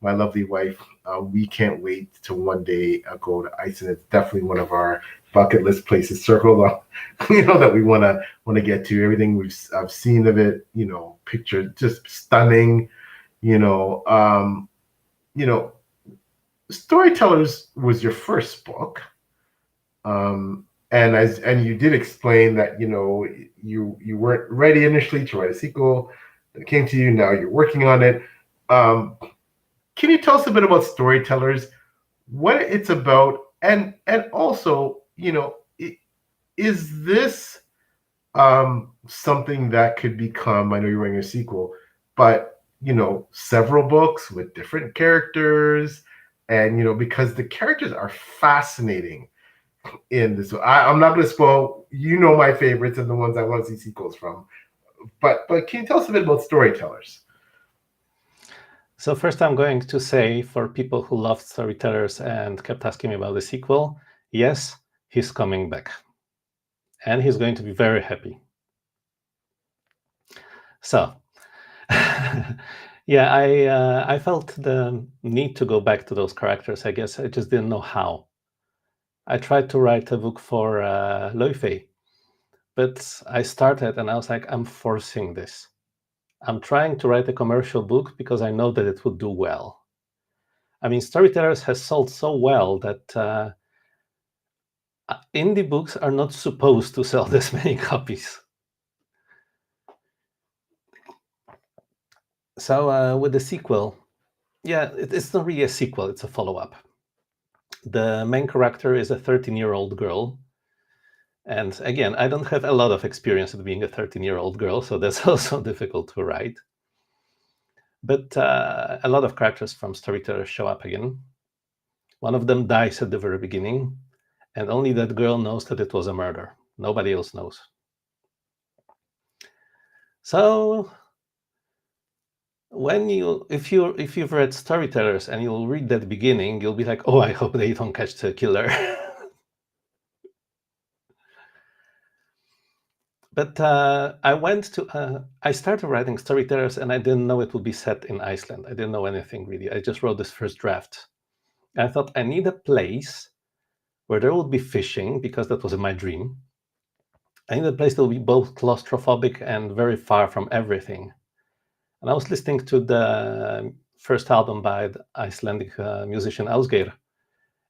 my lovely wife, we can't wait to one day go to Iceland. It's definitely one of our bucket list places circled on, that we want to get to. Everything I've seen of it, pictures just stunning. You know, um, you know, Storytellers was your first book. And you did explain that you weren't ready initially to write a sequel. It came to you. Now you're working on it. Can you tell us a bit about Storytellers, what it's about, and also is this something that could become? I know you're writing a sequel, but several books with different characters, and because the characters are fascinating in this. I'm not going to spoil. You know my favorites and the ones I want to see sequels from. But can you tell us a bit about storytellers? So first, I'm going to say, for people who loved Storytellers and kept asking me about the sequel, yes, he's coming back, and he's going to be very happy. So, yeah, I felt the need to go back to those characters. I guess I just didn't know how. I tried to write a book for Loife, but I started and I was like, I'm forcing this. I'm trying to write a commercial book because I know that it would do well. I mean, Storytellers has sold so well that indie books are not supposed to sell this many copies. So with the sequel, yeah, it's not really a sequel, it's a follow-up. The main character is a 13-year-old girl. And again, I don't have a lot of experience with being a 13-year-old girl, so that's also difficult to write. But a lot of characters from Storytellers show up again. One of them dies at the very beginning, and only that girl knows that it was a murder. Nobody else knows. So if you've read Storytellers and you'll read that beginning, you'll be like, oh, I hope they don't catch the killer. But I started writing Storytellers and I didn't know it would be set in Iceland. I didn't know anything really. I just wrote this first draft. And I thought I need a place where there would be fishing, because that was in my dream. I need a place that will be both claustrophobic and very far from everything. And I was listening to the first album by the Icelandic musician Ásgeir.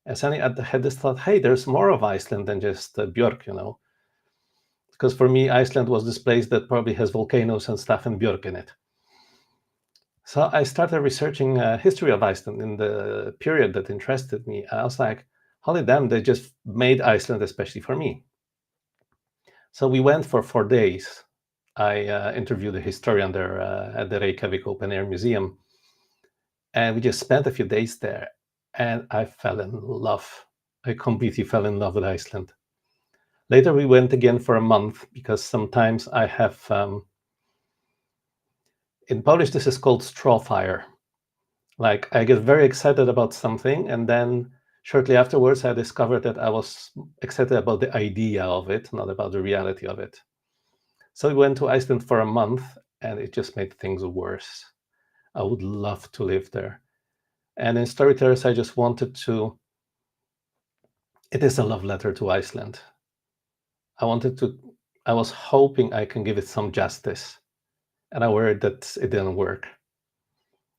And suddenly I had this thought, hey, there's more of Iceland than just Björk, Because for me, Iceland was this place that probably has volcanoes and stuff and Björk in it. So I started researching history of Iceland in the period that interested me. I was like, holy damn, they just made Iceland especially for me. So we went for 4 days. I interviewed a historian there at the Reykjavik Open Air Museum. And we just spent a few days there. And I fell in love. I completely fell in love with Iceland. Later, we went again for a month, because sometimes I have... in Polish, this is called straw fire. Like, I get very excited about something, and then shortly afterwards, I discovered that I was excited about the idea of it, not about the reality of it. So we went to Iceland for a month, and it just made things worse. I would love to live there. And in Storytellers, I just wanted to... It is a love letter to Iceland. I was hoping I can give it some justice. And I worried that it didn't work.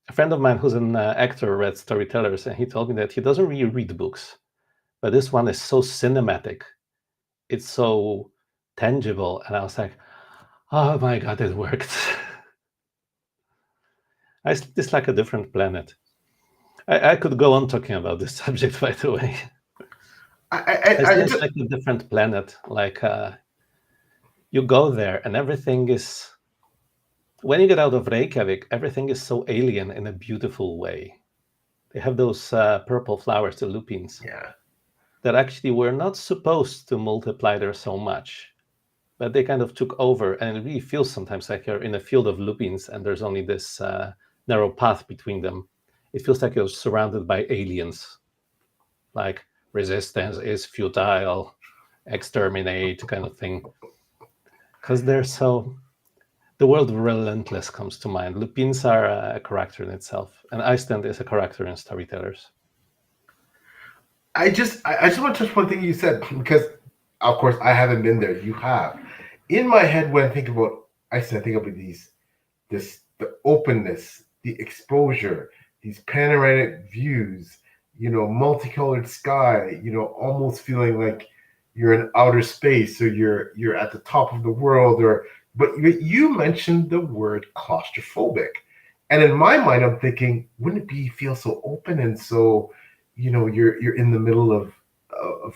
A friend of mine who's an actor read Storytellers, and he told me that he doesn't really read books. But this one is so cinematic. It's so tangible. And I was like, oh my God, it worked. It's like a different planet. I could go on talking about this subject, by the way. It's like a different planet. Like you go there and everything is... When you get out of Reykjavik, everything is so alien in a beautiful way. They have those purple flowers, the lupins, that actually were not supposed to multiply there so much. But they kind of took over, and it really feels sometimes like you're in a field of lupins and there's only this narrow path between them. It feels like you're surrounded by aliens. Like, resistance is futile, exterminate kind of thing. Because they're so... The word relentless comes to mind. Lupins are a character in itself, and Iceland is a character in Storytellers. I just want to touch one thing you said, because of course I haven't been there. You have. In my head, when I think about Iceland, I think about the openness, the exposure, these panoramic views, multicolored sky, almost feeling like you're in outer space, or you're at the top of the world, but you mentioned the word claustrophobic. And in my mind, I'm thinking, wouldn't it feel so open and so, you're in the middle of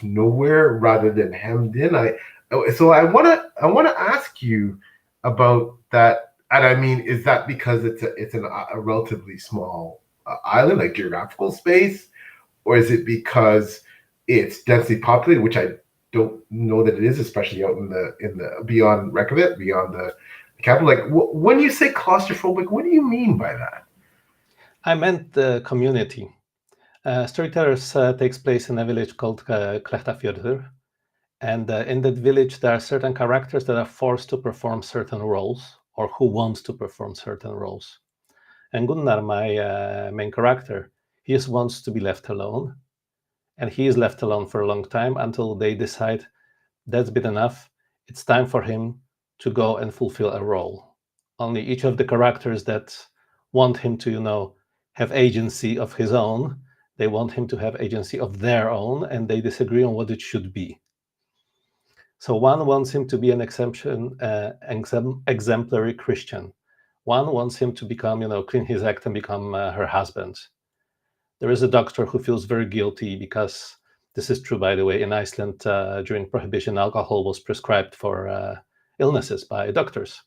nowhere rather than hemmed in? So I want to ask you about that. And I mean, is that because it's a relatively small island, like geographical space, or is it because it's densely populated, which I don't know that it is, especially out in the beyond Reykjavik, beyond the capital. Like when you say claustrophobic, what do you mean by that? I meant the community. Storytellers takes place in a village called Klettafjörður. And in that village, there are certain characters that are forced to perform certain roles, or who want to perform certain roles. And Gunnar, my main character, he just wants to be left alone. And he is left alone for a long time until they decide that's been enough. It's time for him to go and fulfill a role. Only each of the characters that want him to, have agency of his own, they want him to have agency of their own, and they disagree on what it should be. So one wants him to be an exemplary Christian. One wants him to become, clean his act and become her husband. There is a doctor who feels very guilty because, this is true, by the way, in Iceland, during Prohibition, alcohol was prescribed for illnesses by doctors.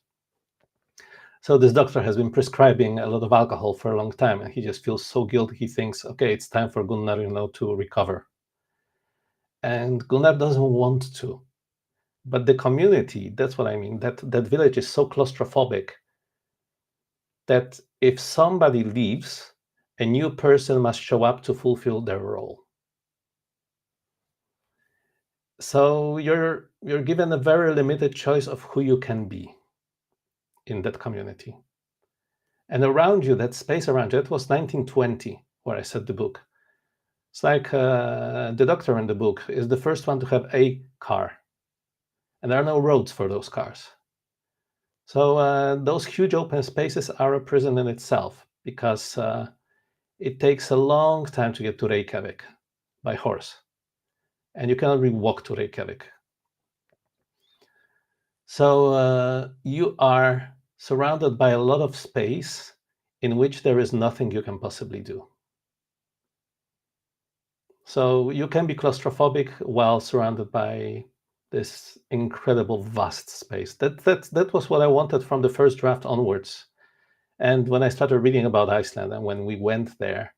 So this doctor has been prescribing a lot of alcohol for a long time, and he just feels so guilty. He thinks, okay, it's time for Gunnar, to recover. And Gunnar doesn't want to. But the community, that's what I mean, that village is so claustrophobic that if somebody leaves, a new person must show up to fulfill their role. So you're given a very limited choice of who you can be in that community. And around you, that space around you, it was 1920 where I set the book. It's like the doctor in the book is the first one to have a car. And there are no roads for those cars. So those huge open spaces are a prison in itself, because it takes a long time to get to Reykjavik by horse. And you cannot really walk to Reykjavik. So you are surrounded by a lot of space in which there is nothing you can possibly do. So you can be claustrophobic while surrounded by this incredible vast space. That was what I wanted from the first draft onwards. And when I started reading about Iceland and when we went there,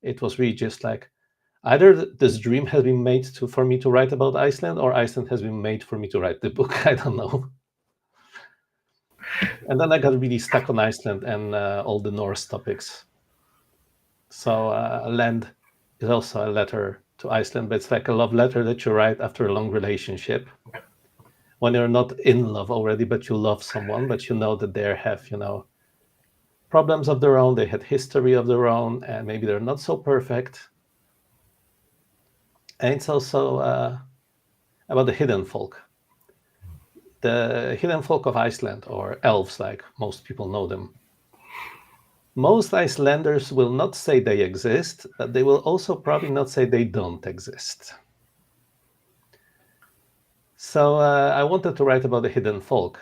it was really just like, either this dream has been made for me to write about Iceland, or Iceland has been made for me to write the book. I don't know. And then I got really stuck on Iceland and all the Norse topics. So Land is also a letter to Iceland, but it's like a love letter that you write after a long relationship, when you're not in love already, but you love someone, but you know that they have, problems of their own, they had history of their own, and maybe they're not so perfect. And it's also about the hidden folk. The hidden folk of Iceland, or elves, like most people know them. Most Icelanders will not say they exist, but they will also probably not say they don't exist. So I wanted to write about the hidden folk.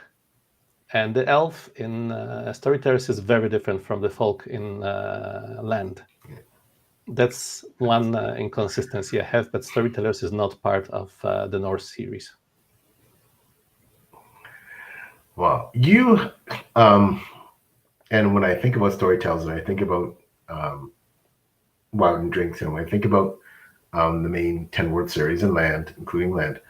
And the elf in Storytellers is very different from the folk in Land. That's one inconsistency I have, but Storytellers is not part of the Norse series. Well, you, and when I think about storytellers, I think about Wild and Drinks, and when I think about the main 10-word series in Land, including Land,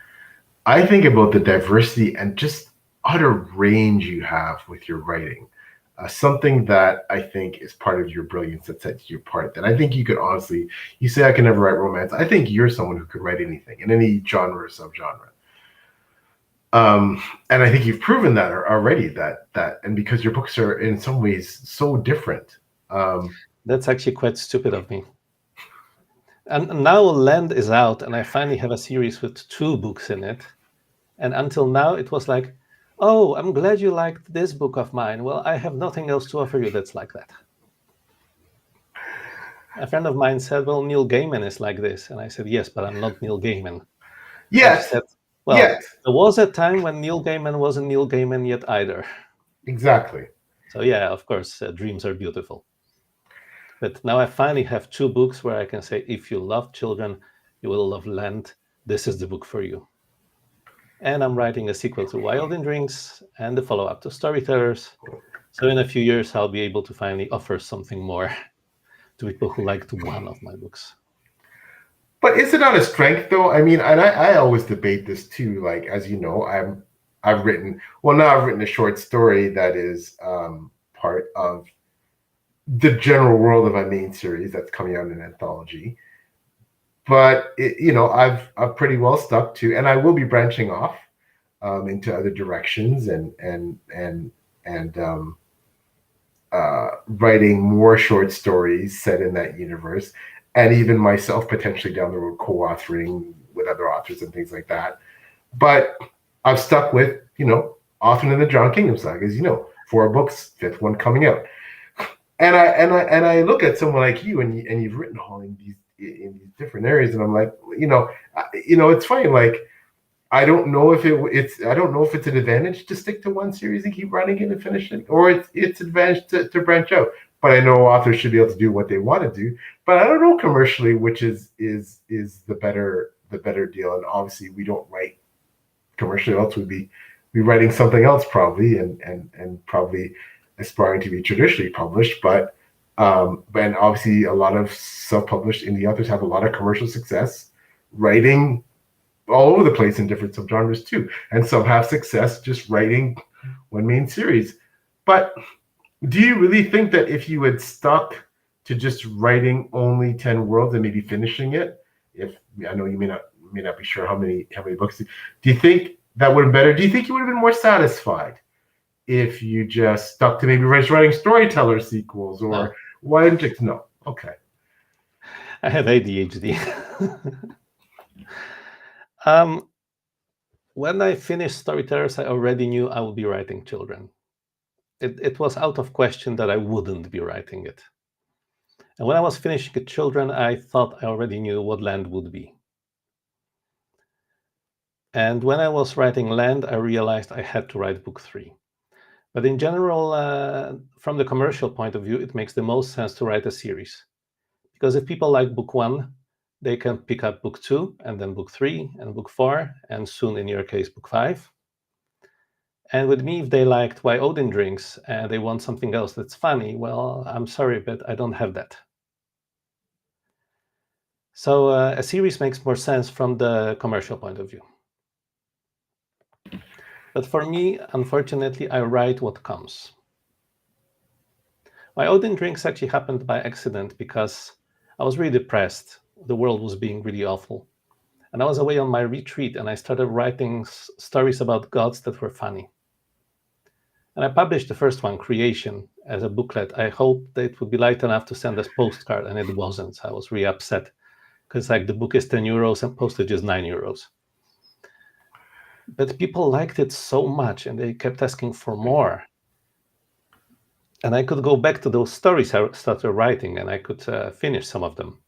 I think about the diversity and just utter range you have with your writing. Something that I think is part of your brilliance that sets you apart. That I think you could honestly, you say I can never write romance. I think you're someone who could write anything in any genre or subgenre. And I think you've proven that already. That and because your books are in some ways so different. That's actually quite stupid of me. And now Land is out, and I finally have a series with 2 books in it. And until now, it was like, oh, I'm glad you liked this book of mine. Well, I have nothing else to offer you that's like that. A friend of mine said, well, Neil Gaiman is like this. And I said, yes, but I'm not Neil Gaiman. Yes. Said, well, yes. There was a time when Neil Gaiman wasn't Neil Gaiman yet either. Exactly. So yeah, of course, dreams are beautiful. But now I finally have 2 books where I can say, if you love children, you will love Land. This is the book for you. And I'm writing a sequel to Wild and Drinks and the follow-up to Storytellers. So in a few years, I'll be able to finally offer something more to people who liked one of my books. But is it not a strength though? I mean, and I always debate this too. Like, as you know, I've written, well, now I've written a short story that is part of the general world of my main series that's coming out in an anthology. But I've pretty well stuck to, and I will be branching off into other directions and writing more short stories set in that universe, and even myself potentially down the road co-authoring with other authors and things like that. But I've stuck with, authoring in the Drowned Kingdom sagas, 4 books, 5th one coming out. And I look at someone like you, and you've written all in these different areas, and I'm like, it's funny. Like, I don't know if it's an advantage to stick to one series and keep running it and finish it, or it's advantage to branch out. But I know authors should be able to do what they want to do. But I don't know commercially which is the better deal. And obviously, we don't write commercially, else we'd be writing something else probably, and probably aspiring to be traditionally published. But and obviously, a lot of self-published indie authors have a lot of commercial success writing all over the place in different subgenres too, and some have success just writing one main series. But do you really think that if you had stuck to just writing only 10 worlds and maybe finishing it, if I know you may not be sure how many books, do you think that would have been better? Do you think you would have been more satisfied if you just stuck to maybe writing storyteller sequels, or No. why didn't you? No, okay. I have ADHD. When I finished Storytellers, I already knew I would be writing children. It was out of question that I wouldn't be writing it. And when I was finishing Children, I thought I already knew what Land would be. And when I was writing Land, I realized I had to write book 3. But in general, from the commercial point of view, it makes the most sense to write a series. Because if people like book 1, they can pick up book 2, and then book 3, and book 4, and soon, in your case, book 5. And with me, if they liked Why Odin Drinks and they want something else that's funny, well, I'm sorry, but I don't have that. So a series makes more sense from the commercial point of view. But for me, unfortunately, I write what comes. Why Odin Drinks actually happened by accident because I was really depressed. The world was being really awful. And I was away on my retreat, and I started writing stories about gods that were funny. And I published the first one, Creation, as a booklet. I hoped that it would be light enough to send as postcard, and it wasn't. I was really upset because the book is 10 euros and postage is 9 euros. But people liked it so much, and they kept asking for more. And I could go back to those stories I started writing, and I could finish some of them.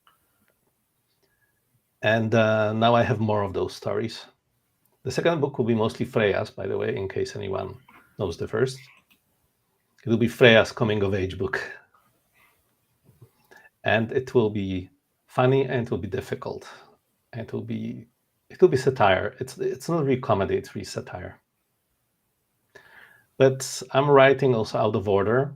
And now I have more of those stories. The second book will be mostly Freya's, by the way, in case anyone knows the first. It will be Freya's coming-of-age book. And it will be funny, and it will be difficult. And it will be satire. It's not really comedy, it's really satire. But I'm writing also out of order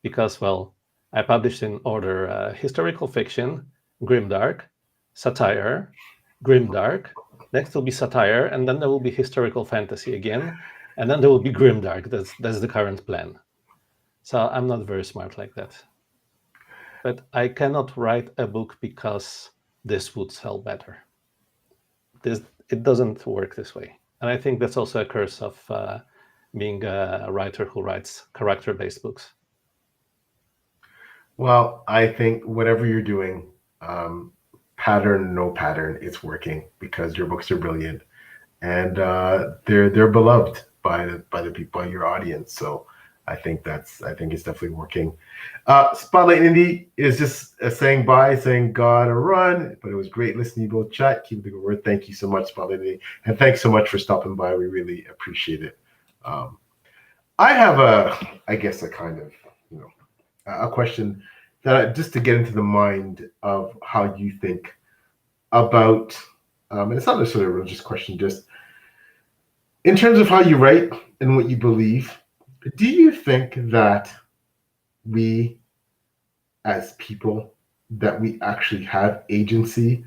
because, well, I published in order historical fiction, grimdark, satire, grimdark. Next will be satire, and then there will be historical fantasy again, and then there will be grimdark. That's the current plan. So I'm not very smart like that. But I cannot write a book because this would sell better. It doesn't work this way. And I think that's also a curse of being a writer who writes character-based books. Well, I think whatever you're doing, pattern, no pattern, it's working because your books are brilliant, and they're beloved by the people, by your audience. So I think it's definitely working. Spotlight Indie is just saying bye, saying gotta run, but it was great listening to you both chat. Keep the good word. Thank you so much, Spotlight Indie, and thanks so much for stopping by. We really appreciate it. I have I guess a kind of a question that just to get into the mind of how you think about, and it's not necessarily a religious question, just in terms of how you write and what you believe. Do you think that we, as people, that we actually have agency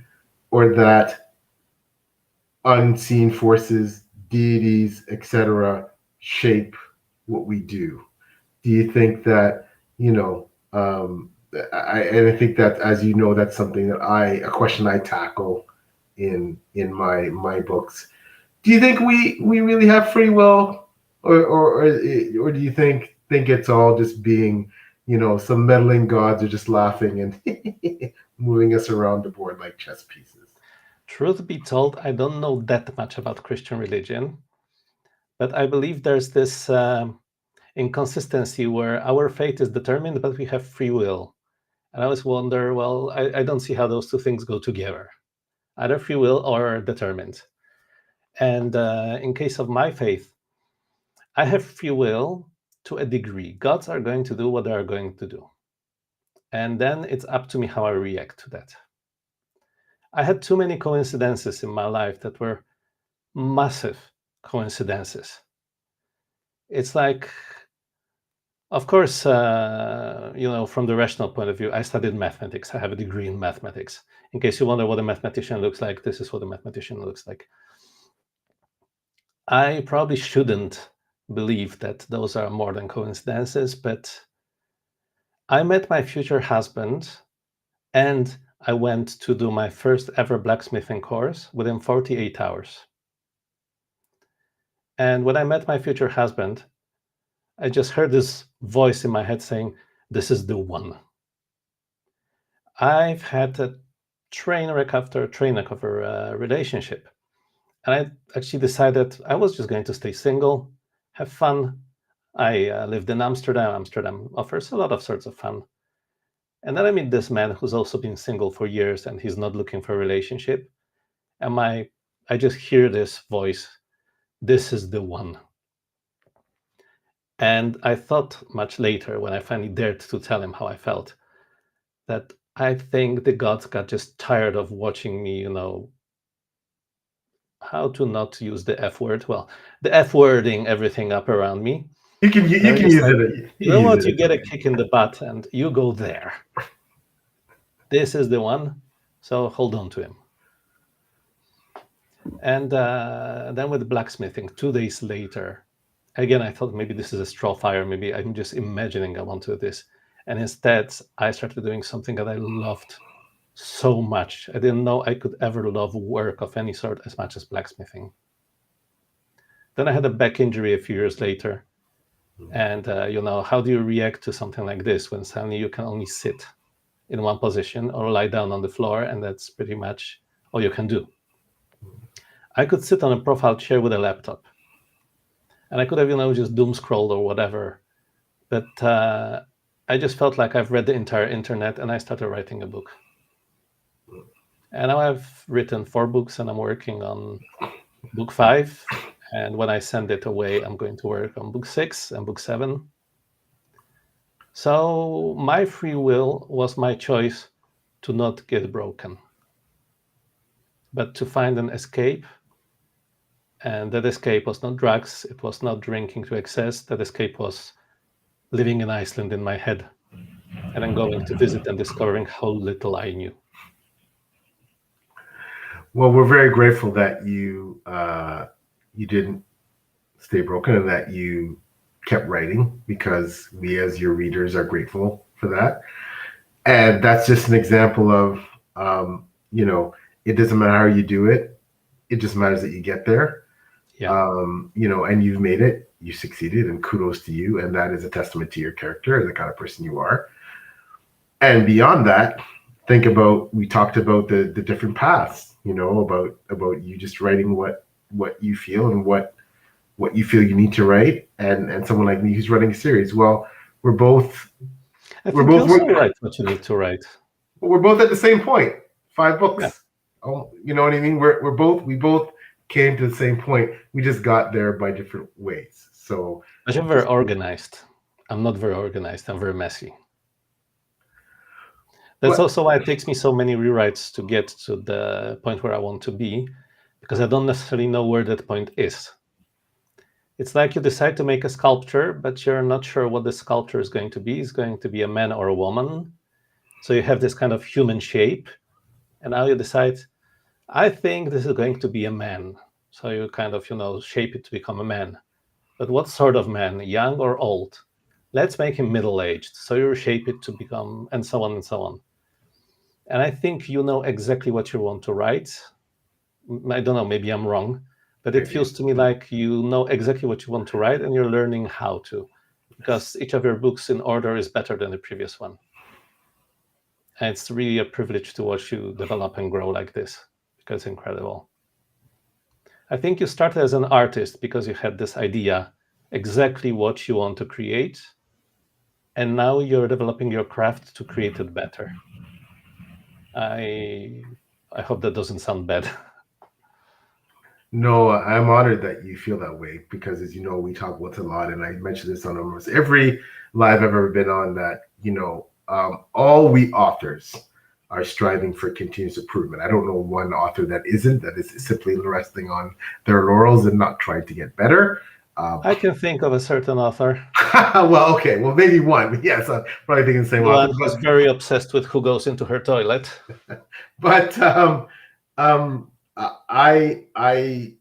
or that unseen forces, deities, etc., shape what we do? Do you think that, you know, and I think that, as you know, that's something that a question I tackle in my books. Do you think we really have free will, or do you think it's all just being, some meddling gods are just laughing and moving us around the board like chess pieces? Truth be told, I don't know that much about Christian religion, but I believe there's this inconsistency where our fate is determined, but we have free will. And I always wonder, well, I don't see how those two things go together, either free will or determined. And in case of my faith, I have free will to a degree. Gods are going to do what they are going to do. And then it's up to me how I react to that. I had too many coincidences in my life that were massive coincidences. It's like, of course, from the rational point of view, I studied mathematics. I have a degree in mathematics. In case you wonder what a mathematician looks like, this is what a mathematician looks like. I probably shouldn't believe that those are more than coincidences, but I met my future husband and I went to do my first ever blacksmithing course within 48 hours. And when I met my future husband, I just heard this voice in my head saying, "This is the one." I've had a train wreck after train wreck of a relationship. And I actually decided I was just going to stay single, have fun. I lived in Amsterdam. Amsterdam offers a lot of sorts of fun. And then I meet this man who's also been single for years and he's not looking for a relationship. And I just hear this voice, "This is the one." And I thought much later, when I finally dared to tell him how I felt, that I think the gods got just tired of watching me, how to not use the F word. Well, the F wording everything up around me. You can use it. You know what? You get a kick in the butt and you go there. This is the one. So hold on to him. And then with blacksmithing, 2 days later, again, I thought maybe this is a straw fire. Maybe I'm just imagining I want to do this. And instead, I started doing something that I loved so much. I didn't know I could ever love work of any sort as much as blacksmithing. Then I had a back injury a few years later. And, how do you react to something like this when suddenly you can only sit in one position or lie down on the floor, and that's pretty much all you can do? I could sit on a profile chair with a laptop, and I could have, just doom scrolled or whatever. But I just felt like I've read the entire internet, and I started writing a book. And now I've written 4 books, and I'm working on book 5. And when I send it away, I'm going to work on book 6 and book 7. So my free will was my choice to not get broken, but to find an escape. And that escape was not drugs. It was not drinking to excess. That escape was living in Iceland in my head and then going to visit and discovering how little I knew. Well, we're very grateful that you didn't stay broken and that you kept writing, because we as your readers are grateful for that. And that's just an example of, it doesn't matter how you do it. It just matters that you get there. Yeah. And you've made it, you succeeded, and kudos to you. And that is a testament to your character and the kind of person you are. And beyond that, we talked about the different paths, about you just writing what you feel and what you feel you need to write, and someone like me who's writing a series. Well, we're both write what you need to write. We're both at the same point. 5 books. Yeah. Oh, you know what I mean? We both came to the same point. We just got there by different ways. So, but you're very organized. I'm not very organized. I'm very messy. That's also why it takes me so many rewrites to get to the point where I want to be, because I don't necessarily know where that point is. It's like you decide to make a sculpture, but you're not sure what the sculpture is going to be. Is going to be a man or a woman. So you have this kind of human shape. And now you decide, I think this is going to be a man. So you kind of, shape it to become a man. But what sort of man, young or old? Let's make him middle-aged. So you shape it to become, and so on and so on. And I think you know exactly what you want to write. I don't know, maybe I'm wrong, but it feels to me like you know exactly what you want to write and you're learning how to, because each of your books in order is better than the previous one. And it's really a privilege to watch you develop and grow like this, because it's incredible. I think you started as an artist because you had this idea, exactly what you want to create, and now you're developing your craft to create it better. I hope that doesn't sound bad. No, I'm honored that you feel that way because, as you know, we talk about it a lot, and I mentioned this on almost every live I've ever been on. That all we authors are striving for continuous improvement. I don't know one author that isn't. That is simply resting on their laurels and not trying to get better. I can think of a certain author. Well, okay, well maybe one. Yes, I'm probably thinking the same author. One who's very obsessed with who goes into her toilet. But I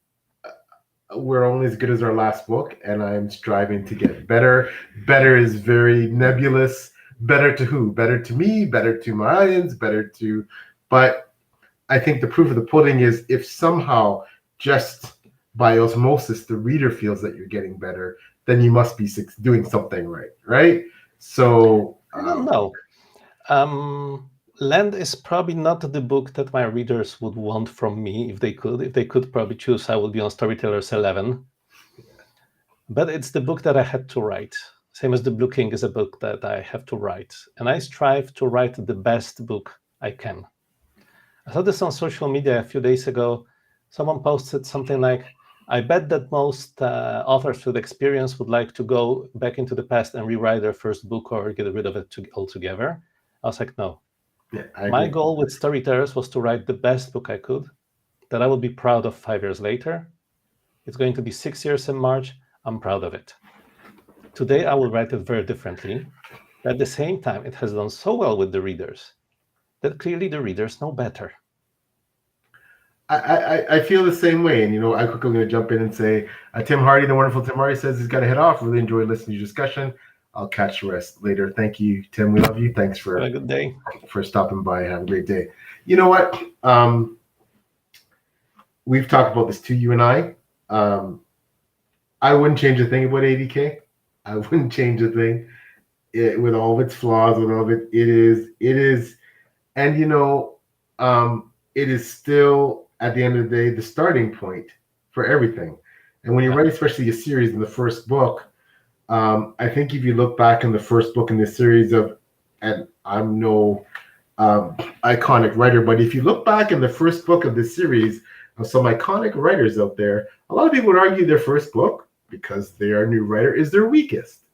we're only as good as our last book, and I'm striving to get better. Better is very nebulous. Better to who? Better to me, better to my audience, better to, but I think the proof of the pudding is if somehow just by osmosis the reader feels that you're getting better, then you must be doing something right? So I don't know. Land is probably not the book that my readers would want from me if they could. If they could probably choose, I would be on Storytellers 11. But it's the book that I had to write. Same as The Blue King is a book that I have to write. And I strive to write the best book I can. I saw this on social media a few days ago. Someone posted something like, I bet that most authors with experience would like to go back into the past and rewrite their first book or get rid of it altogether. I was like, no. yeah, My goal with Storytellers was to write the best book I could, that I would be proud of 5 years later. It's going to be 6 years in March. I'm proud of it. Today, I will write it very differently. But at the same time, it has done so well with the readers that clearly the readers know better. I feel the same way. And, I'm quickly going to jump in and say, Tim Hardy, the wonderful Tim Hardy, says he's got to head off. Really enjoyed listening to your discussion. I'll catch the rest later. Thank you, Tim. We love you. Thanks for Have a good day. For stopping by. Have a great day. You know what? We've talked about this too, you and I. I wouldn't change a thing about 80K. I wouldn't change a thing. With all of its flaws, with all of it, it is, and it is still at the end of the day the starting point for everything. And when you write, especially a series in the first book, I think if you look back in the first book in this series and I'm no iconic writer, but if you look back in the first book of this series of some iconic writers out there, a lot of people would argue their first book, because they are a new writer, is their weakest.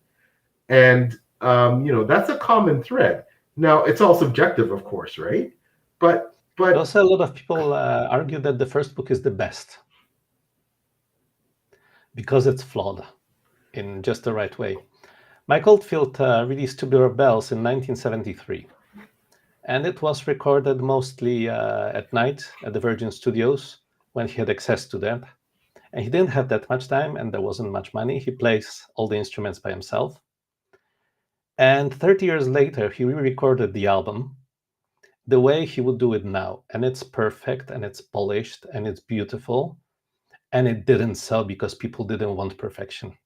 And that's a common thread. Now it's all subjective, of course, right? But also a lot of people argue that the first book is the best because it's flawed in just the right way. Mike Oldfield released Tubular Bells in 1973, and it was recorded mostly at night at the Virgin Studios when he had access to that. And he didn't have that much time, and there wasn't much money. He plays all the instruments by himself. And 30 years later, he re-recorded the album the way he would do it now. And it's perfect, and it's polished, and it's beautiful. And it didn't sell because people didn't want perfection.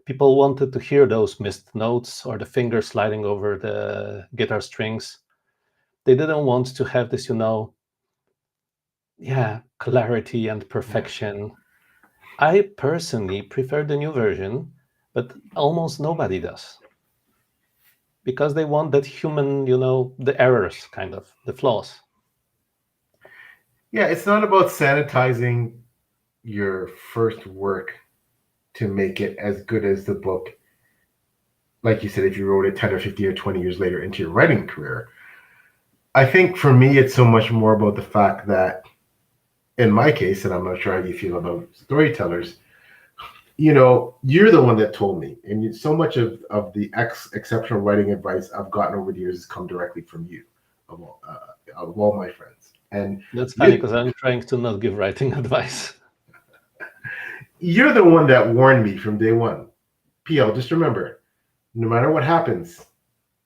People wanted to hear those missed notes or the finger sliding over the guitar strings. They didn't want to have this, clarity and perfection. I personally prefer the new version, but almost nobody does. Because they want that human, the errors, kind of, the flaws. Yeah, it's not about sanitizing your first work to make it as good as the book. Like you said, if you wrote it 10 or 15 or 20 years later into your writing career. I think for me, it's so much more about the fact that, in my case, and I'm not sure how you feel about storytellers, you're the one that told me, and so much of the exceptional writing advice I've gotten over the years has come directly from you, of all my friends. And That's funny because I'm trying to not give writing advice. You're the one that warned me from day one. PL, just remember, no matter what happens,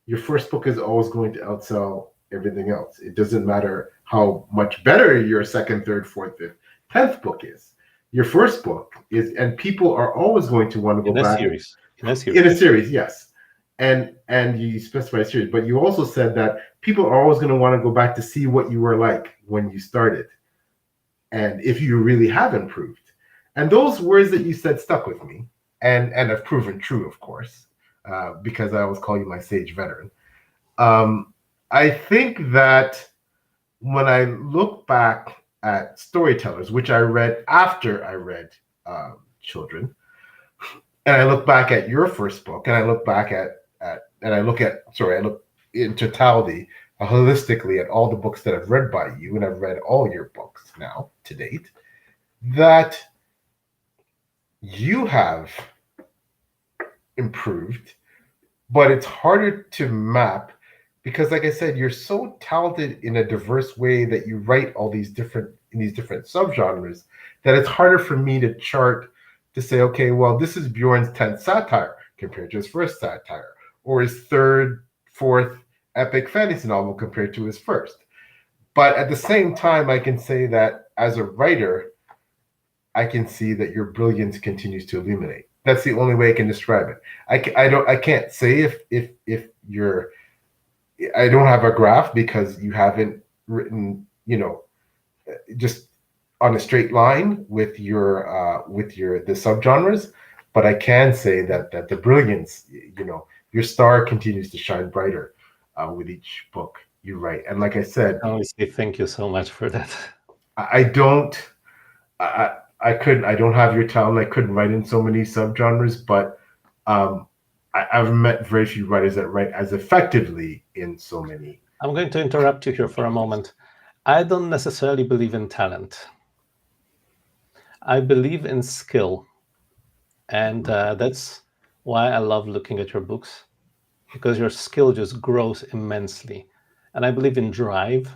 your first book is always going to outsell everything else. It doesn't matter how much better your second, third, fourth, fifth, 10th book is. Your first book is, and people are always going to want to go back. In a series, yes. And you specify a series, but you also said that people are always going to want to go back to see what you were like when you started, and if you really have improved. And those words that you said stuck with me, and have proven true, of course, because I always call you my sage veteran. I think that when I look back at storytellers, which I read after I read Children, and I look back at your first book, and I look back at I look in totality, holistically, at all the books that I've read by you, and I've read all your books now to date, that you have improved, but it's harder to map because, like I said, you're so talented in a diverse way that you write all these different subgenres that it's harder for me to chart to say, okay, well, this is Bjorn's 10th satire compared to his first satire, or his third, fourth epic fantasy novel compared to his first. But at the same time, I can say that as a writer, I can see that your brilliance continues to illuminate. That's the only way I can describe it. I can't say if you're. I don't have a graph because you haven't written, just on a straight line with the subgenres. But I can say that the brilliance, your star continues to shine brighter with each book you write. And like I said, Honestly, thank you so much for that. I don't have your talent. I couldn't write in so many subgenres, but I've met very few writers that write as effectively in so many. I'm going to interrupt you here for a moment. I don't necessarily believe in talent. I believe in skill. And that's why I love looking at your books, because your skill just grows immensely. And I believe in drive,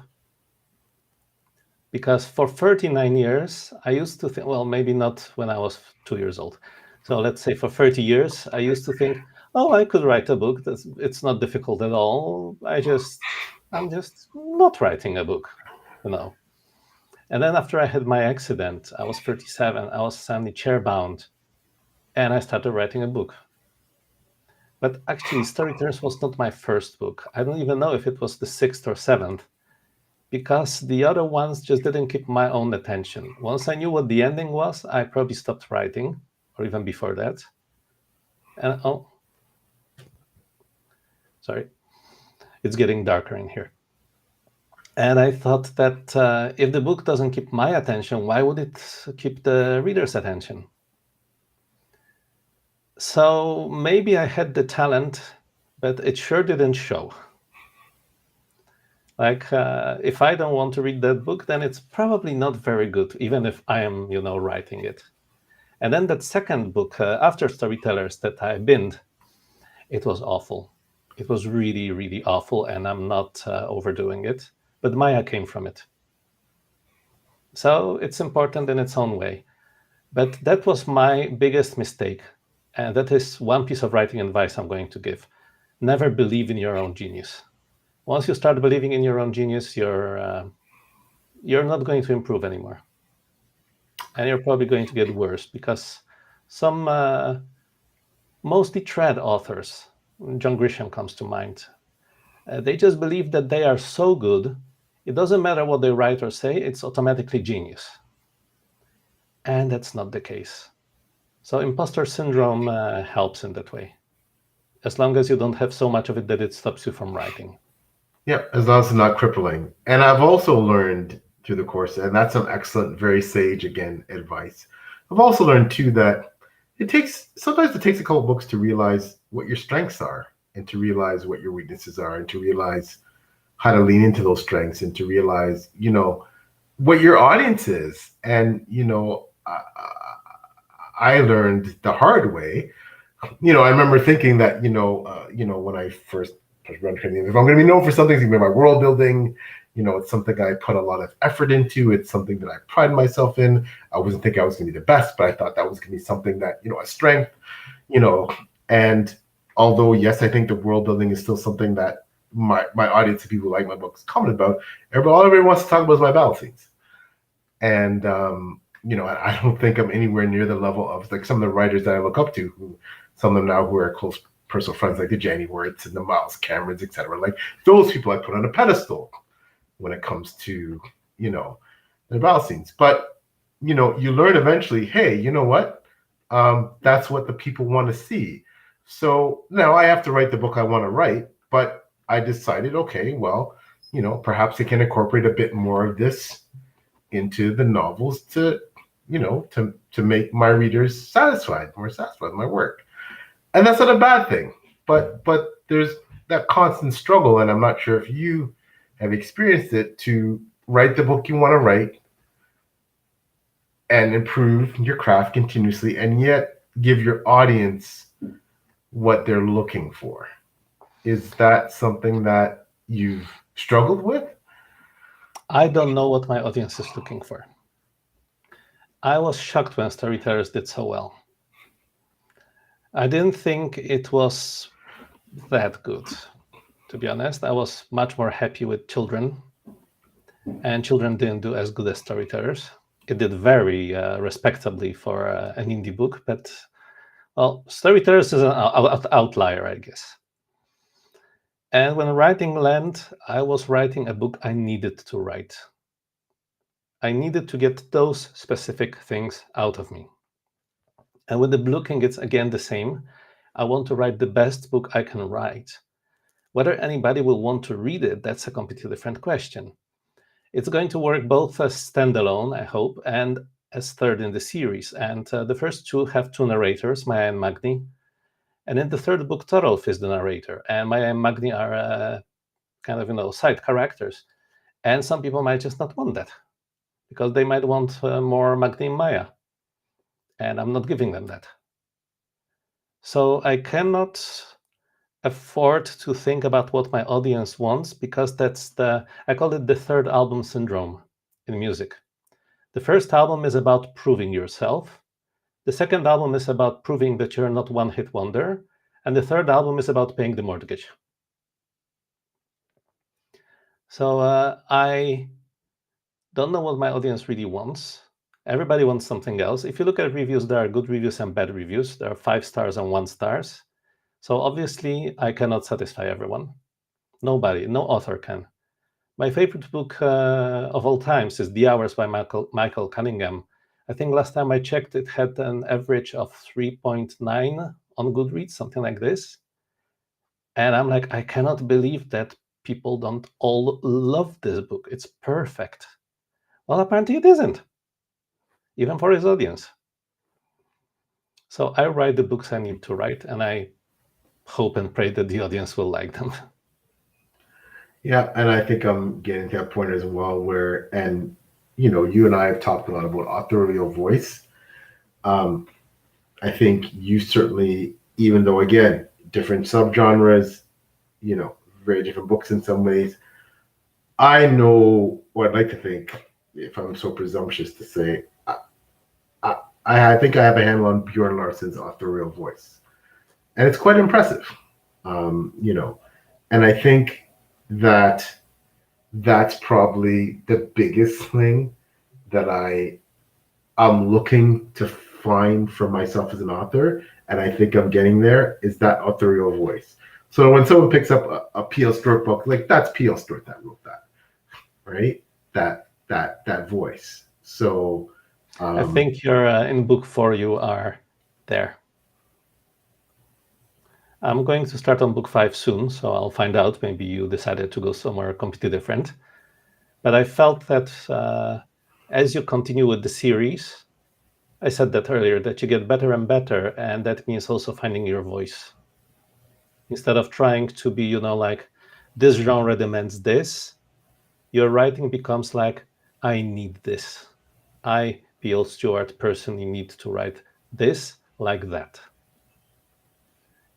because for 39 years, I used to think, well, maybe not when I was 2 years old. So let's say for 30 years, I used to think, oh, I could write a book. It's not difficult at all. I'm just not writing a book, And then after I had my accident, I was 37, I was suddenly chairbound, and I started writing a book. But actually, Storytellers was not my first book. I don't even know if it was the 6th or 7th, because the other ones just didn't keep my own attention. Once I knew what the ending was, I probably stopped writing, or even before that. And sorry, it's getting darker in here. And I thought that if the book doesn't keep my attention, why would it keep the reader's attention? So maybe I had the talent, but it sure didn't show. Like, if I don't want to read that book, then it's probably not very good, even if I am, writing it. And then that second book, after Storytellers, that I binned, it was awful. It was really, really awful, and I'm not overdoing it. But Maya came from it. So it's important in its own way. But that was my biggest mistake. And that is one piece of writing advice I'm going to give. Never believe in your own genius. Once you start believing in your own genius, you're not going to improve anymore. And you're probably going to get worse, because some mostly trad authors, John Grisham comes to mind, they just believe that they are so good, it doesn't matter what they write or say, it's automatically genius. And that's not the case. So imposter syndrome helps in that way, as long as you don't have so much of it that it stops you from writing. Yeah, as long as it's not crippling. And I've also learned through the course, and that's some excellent, very sage, again, advice. I've also learned, too, that sometimes it takes a couple books to realize what your strengths are, and to realize what your weaknesses are, and to realize how to lean into those strengths, and to realize, what your audience is. And, I learned the hard way. I remember thinking that, when I first run training, if I'm going to be known for something, it's going to be my world building, It's something I put a lot of effort into. It's something that I pride myself in. I wasn't thinking I was going to be the best, but I thought that was going to be something that, a strength, and although, yes, I think the world building is still something that my audience of people who like my books comment about, all everybody wants to talk about is my battle scenes. And, I don't think I'm anywhere near the level of like some of the writers that I look up to, some of them now who are close personal friends, like the Jenny Wirtz and the Miles Camerons, etc. Like those people I put on a pedestal when it comes to, the battle scenes. But, you learn eventually, hey, you know what? That's what the people want to see. So now I have to write the book I want to write, but I decided, okay, well, perhaps I can incorporate a bit more of this into the novels to make my readers more satisfied with my work. And that's not a bad thing. But there's that constant struggle, and I'm not sure if you have experienced it, to write the book you want to write and improve your craft continuously, and yet give your audience what they're looking for. Is that something that you've struggled with? I don't know what my audience is looking for. I was shocked when storytellers did so well. I didn't think it was that good, to be honest. I was much more happy with children, and children didn't do as good as storytellers. It did very respectably for an indie book, but, well, storytellers is an outlier, I guess. And when writing Land, I was writing a book I needed to write. I needed to get those specific things out of me. And with the Blue King, it's again the same. I want to write the best book I can write. Whether anybody will want to read it, that's a completely different question. It's going to work both as standalone, I hope, and as third in the series. And the first two have two narrators, Maya and Magni. And in the third book, Thorolf is the narrator, and Maya and Magni are kind of, side characters. And some people might just not want that, because they might want more Magni and Maya. And I'm not giving them that. So I cannot afford to think about what my audience wants, because that's I call it the third album syndrome in music. The first album is about proving yourself. The second album is about proving that you're not one-hit wonder. And the third album is about paying the mortgage. So I don't know what my audience really wants. Everybody wants something else. If you look at reviews, there are good reviews and bad reviews. There are 5 stars and 1 stars. So obviously, I cannot satisfy everyone. Nobody, no author can. My favorite book of all times is The Hours by Michael Cunningham. I think last time I checked, it had an average of 3.9 on Goodreads, something like this. And I'm like, I cannot believe that people don't all love this book. It's perfect. Well, apparently it isn't, even for his audience. So I write the books I need to write, and I hope and pray that the audience will like them. Yeah, and I think I'm getting to that point as well where, and you and I have talked a lot about authorial voice. I think you certainly, even though again, different subgenres, very different books in some ways, I know, or I'd like to think, if I'm so presumptuous to say, I think I have a handle on Bjørn Larssen's authorial voice, and it's quite impressive. And I think that's probably the biggest thing that I'm looking to find for myself as an author, and I think I'm getting there, is that authorial voice. So when someone picks up a P.L. Stewart book, like, that's P.L. Stewart that wrote that, right? That voice. So I think you're in book 4, you are there. I'm going to start on book 5 soon, so I'll find out. Maybe you decided to go somewhere completely different. But I felt that as you continue with the series, I said that earlier, that you get better and better, and that means also finding your voice. Instead of trying to be, like, this genre demands this, your writing becomes like, I need this. I, P.L. Stewart, personally need to write this like that.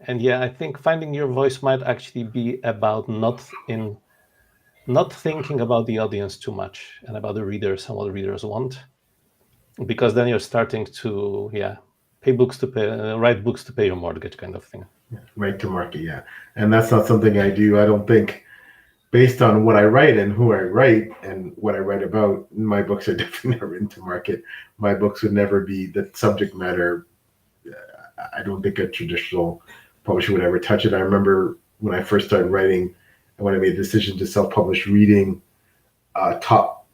And yeah, I think finding your voice might actually be about not in not thinking about the audience too much and about the readers and what the readers want, because then you're starting to write books to pay your mortgage, kind of thing. Right to market, yeah. And that's not something I do. I don't think, based on what I write and who I write and what I write about, my books are definitely never into market. My books would never be the subject matter. I don't think a traditional publisher would ever touch it. I remember when I first started writing and when I made the decision to self-publish, reading top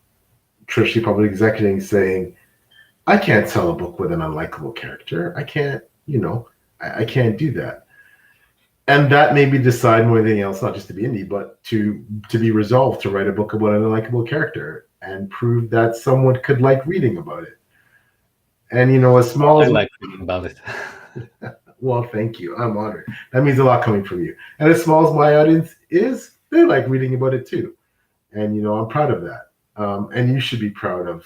traditionally public executives saying, I can't sell a book with an unlikable character. I can't, I can't do that. And that made me decide more than anything else, not just to be indie, but to be resolved to write a book about an unlikable character and prove that someone could like reading about it. And as small as I like reading about it. Well, thank you. I'm honored. That means a lot coming from you. And as small as my audience is, they like reading about it too. And I'm proud of that. And you should be proud of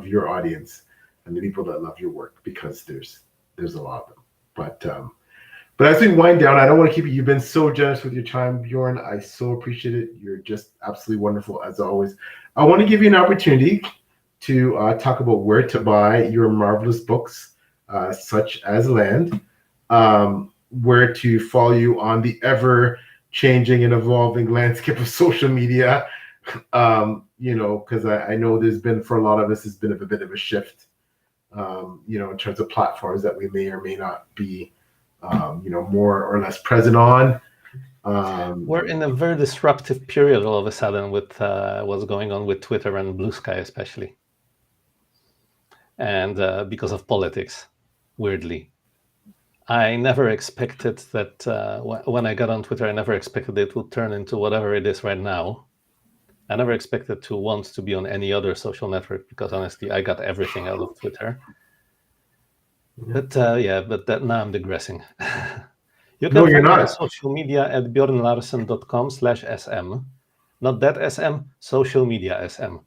your audience and the people that love your work, because there's a lot of them. But as we wind down, I don't want to keep you. You've been so generous with your time, Bjorn. I so appreciate it. You're just absolutely wonderful as always. I want to give you an opportunity to talk about where to buy your marvelous books, such as Land, where to follow you on the ever-changing and evolving landscape of social media, because I know there's been, for a lot of us, there's been a bit of a shift, in terms of platforms that we may or may not be, more or less present on. We're in a very disruptive period all of a sudden with what's going on with Twitter and Blue Sky, especially. And because of politics, weirdly. I never expected that when I got on Twitter, I never expected it would turn into whatever it is right now. I never expected to want to be on any other social network, because honestly, I got everything out of Twitter. But now I'm digressing. You can find my social media at bjornlarssen.com/sm. Not that SM, social media SM.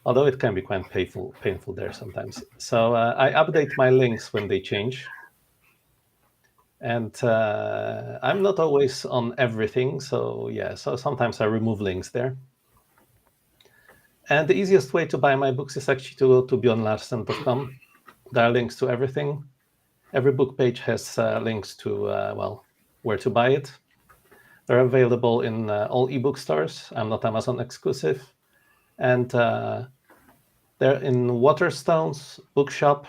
Although it can be quite painful there sometimes. So I update my links when they change. And I'm not always on everything. So sometimes I remove links there. And the easiest way to buy my books is actually to go to bjornlarssen.com. There are links to everything. Every book page has links to, where to buy it. They're available in all ebook stores. I'm not Amazon exclusive. And they're in Waterstones, Bookshop,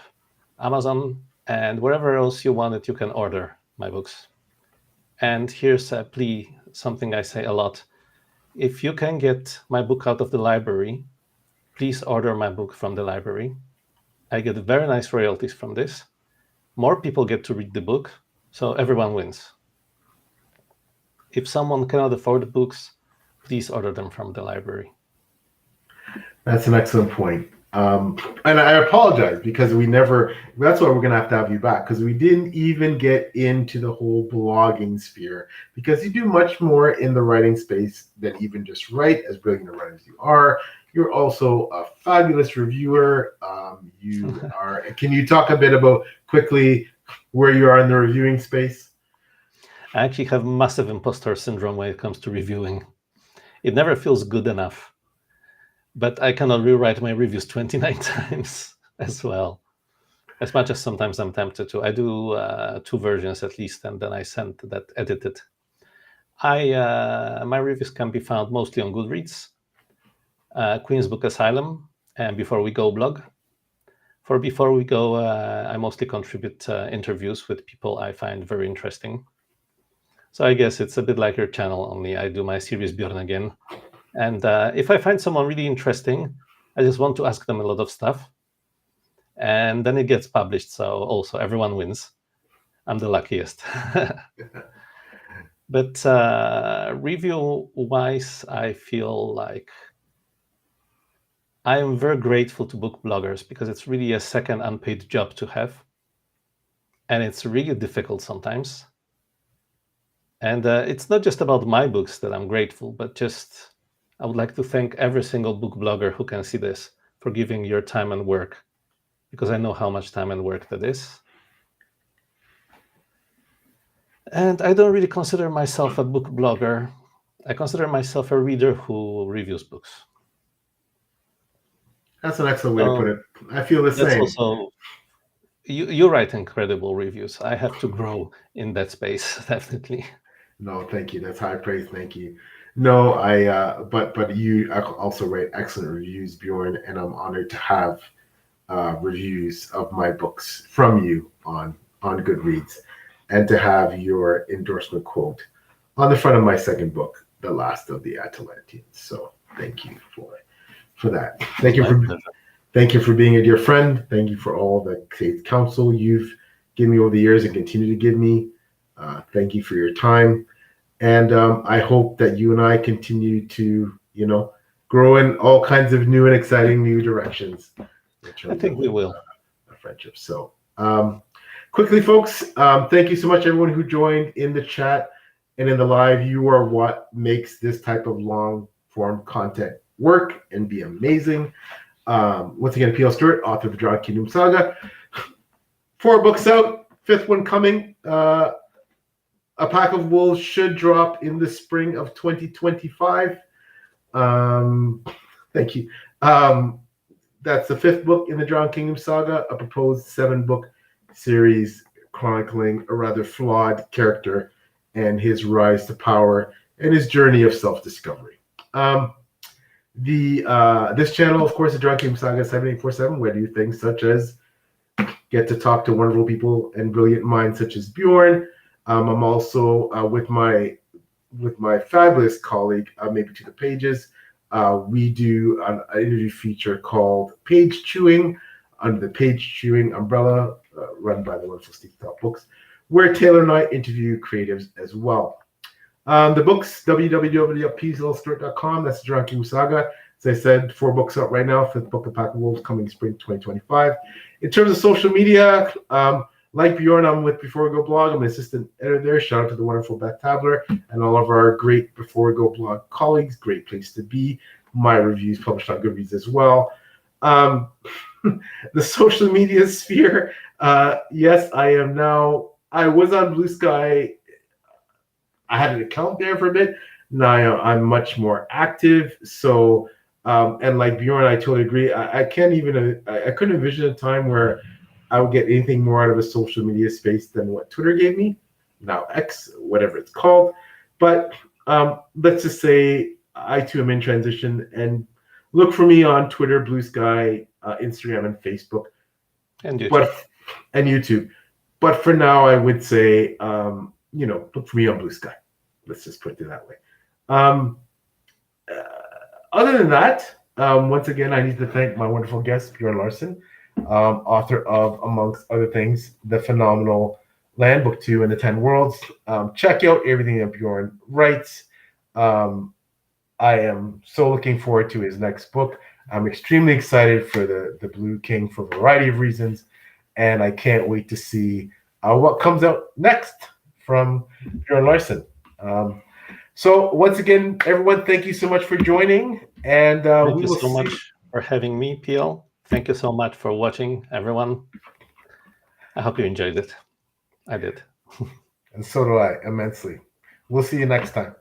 Amazon, and wherever else you want it, you can order my books. And here's a plea, something I say a lot. If you can get my book out of the library, please order my book from the library. I get very nice royalties from this. More people get to read the book, so everyone wins. If someone cannot afford books, please order them from the library. That's an excellent point. And I apologize, because that's why we're going to have you back, because we didn't even get into the whole blogging sphere, because you do much more in the writing space than even just write, as brilliant a writer as you are. You're also a fabulous reviewer. Can you talk a bit about quickly where you are in the reviewing space? I actually have massive imposter syndrome when it comes to reviewing. It never feels good enough. But I cannot rewrite my reviews 29 times as well. As much as sometimes I'm tempted to. I do 2 versions at least, and then I send that edited. My reviews can be found mostly on Goodreads, Queen's Book Asylum, and Before We Go blog. For Before We Go, I mostly contribute interviews with people I find very interesting. So I guess it's a bit like your channel, only I do my series Bjorn again. And if I find someone really interesting, I just want to ask them a lot of stuff. And then it gets published. So also everyone wins. I'm the luckiest. But review-wise, I feel like I am very grateful to book bloggers, because it's really a second unpaid job to have. And it's really difficult sometimes. And it's not just about my books that I'm grateful, but just I would like to thank every single book blogger who can see this for giving your time and work, because I know how much time and work that is. And I don't really consider myself a book blogger. I consider myself a reader who reviews books. That's an excellent way to put it. I feel the That's same. also you write incredible reviews. I have to grow in that space, definitely. No, thank you. That's high praise. Thank you. No, but you also write excellent reviews, Bjorn, and I'm honored to have reviews of my books from you on Goodreads, and to have your endorsement quote on the front of my second book, The Last of the Atalanteans. So thank you for that. Thank you for being a dear friend. Thank you for all the counsel you've given me over the years and continue to give me. Thank you for your time. And I hope that you and I continue to, grow in all kinds of new and exciting new directions. I think we will. A friendship. So quickly, folks, thank you so much, everyone who joined in the chat and in the live. You are what makes this type of long form content work and be amazing. Once again, P.L. Stewart, author of the Dragon Kingdom Saga. 4 books out, 5th one coming. A Pack of Wolves should drop in the spring of 2025. Thank you. That's the 5th book in the Dragon Kingdom Saga, a proposed 7-book series chronicling a rather flawed character and his rise to power and his journey of self-discovery. This channel, of course, the Dragon Kingdom Saga 7847, where I do things such as get to talk to wonderful people and brilliant minds such as Bjorn. I'm also with my fabulous colleague, Maybe to the Pages. We do an interview feature called Page Chewing under the Page Chewing umbrella, run by the wonderful Steve Top Books, where Taylor and I interview creatives as well. The books, www.pslstewart.com. That's the Dragon Kingdom Saga. As I said, 4 books out right now. 5th book, A Pack of Wolves, coming spring 2025. In terms of social media, like Bjorn, I'm with Before We Go blog. I'm an assistant editor there. Shout out to the wonderful Beth Tabler and all of our great Before We Go blog colleagues. Great place to be. My reviews published on Goodreads as well. The social media sphere. Yes, I am now. I was on Blue Sky. I had an account there for a bit. Now I'm much more active. So, and like Bjorn, I totally agree. I couldn't envision a time where I would get anything more out of a social media space than what Twitter gave me. Now X, whatever it's called. But let's just say I too am in transition, and look for me on Twitter, Blue Sky, Instagram, and Facebook, and YouTube. But for now, I would say, look for me on Blue Sky. Let's just put it that way. Other than that, once again, I need to thank my wonderful guest, Bjørn Larssen, author of, amongst other things, the phenomenal Land Book 2 and the 10 Worlds. Check out everything that Bjørn writes. I am so looking forward to his next book. I'm extremely excited for the Blue King for a variety of reasons, and I can't wait to see what comes out next from Bjørn Larssen. So once again, everyone, thank you so much for joining, and thank you so much for having me, PL. Thank you so much for watching, everyone. I hope you enjoyed it. I did. And so do I, immensely. We'll see you next time.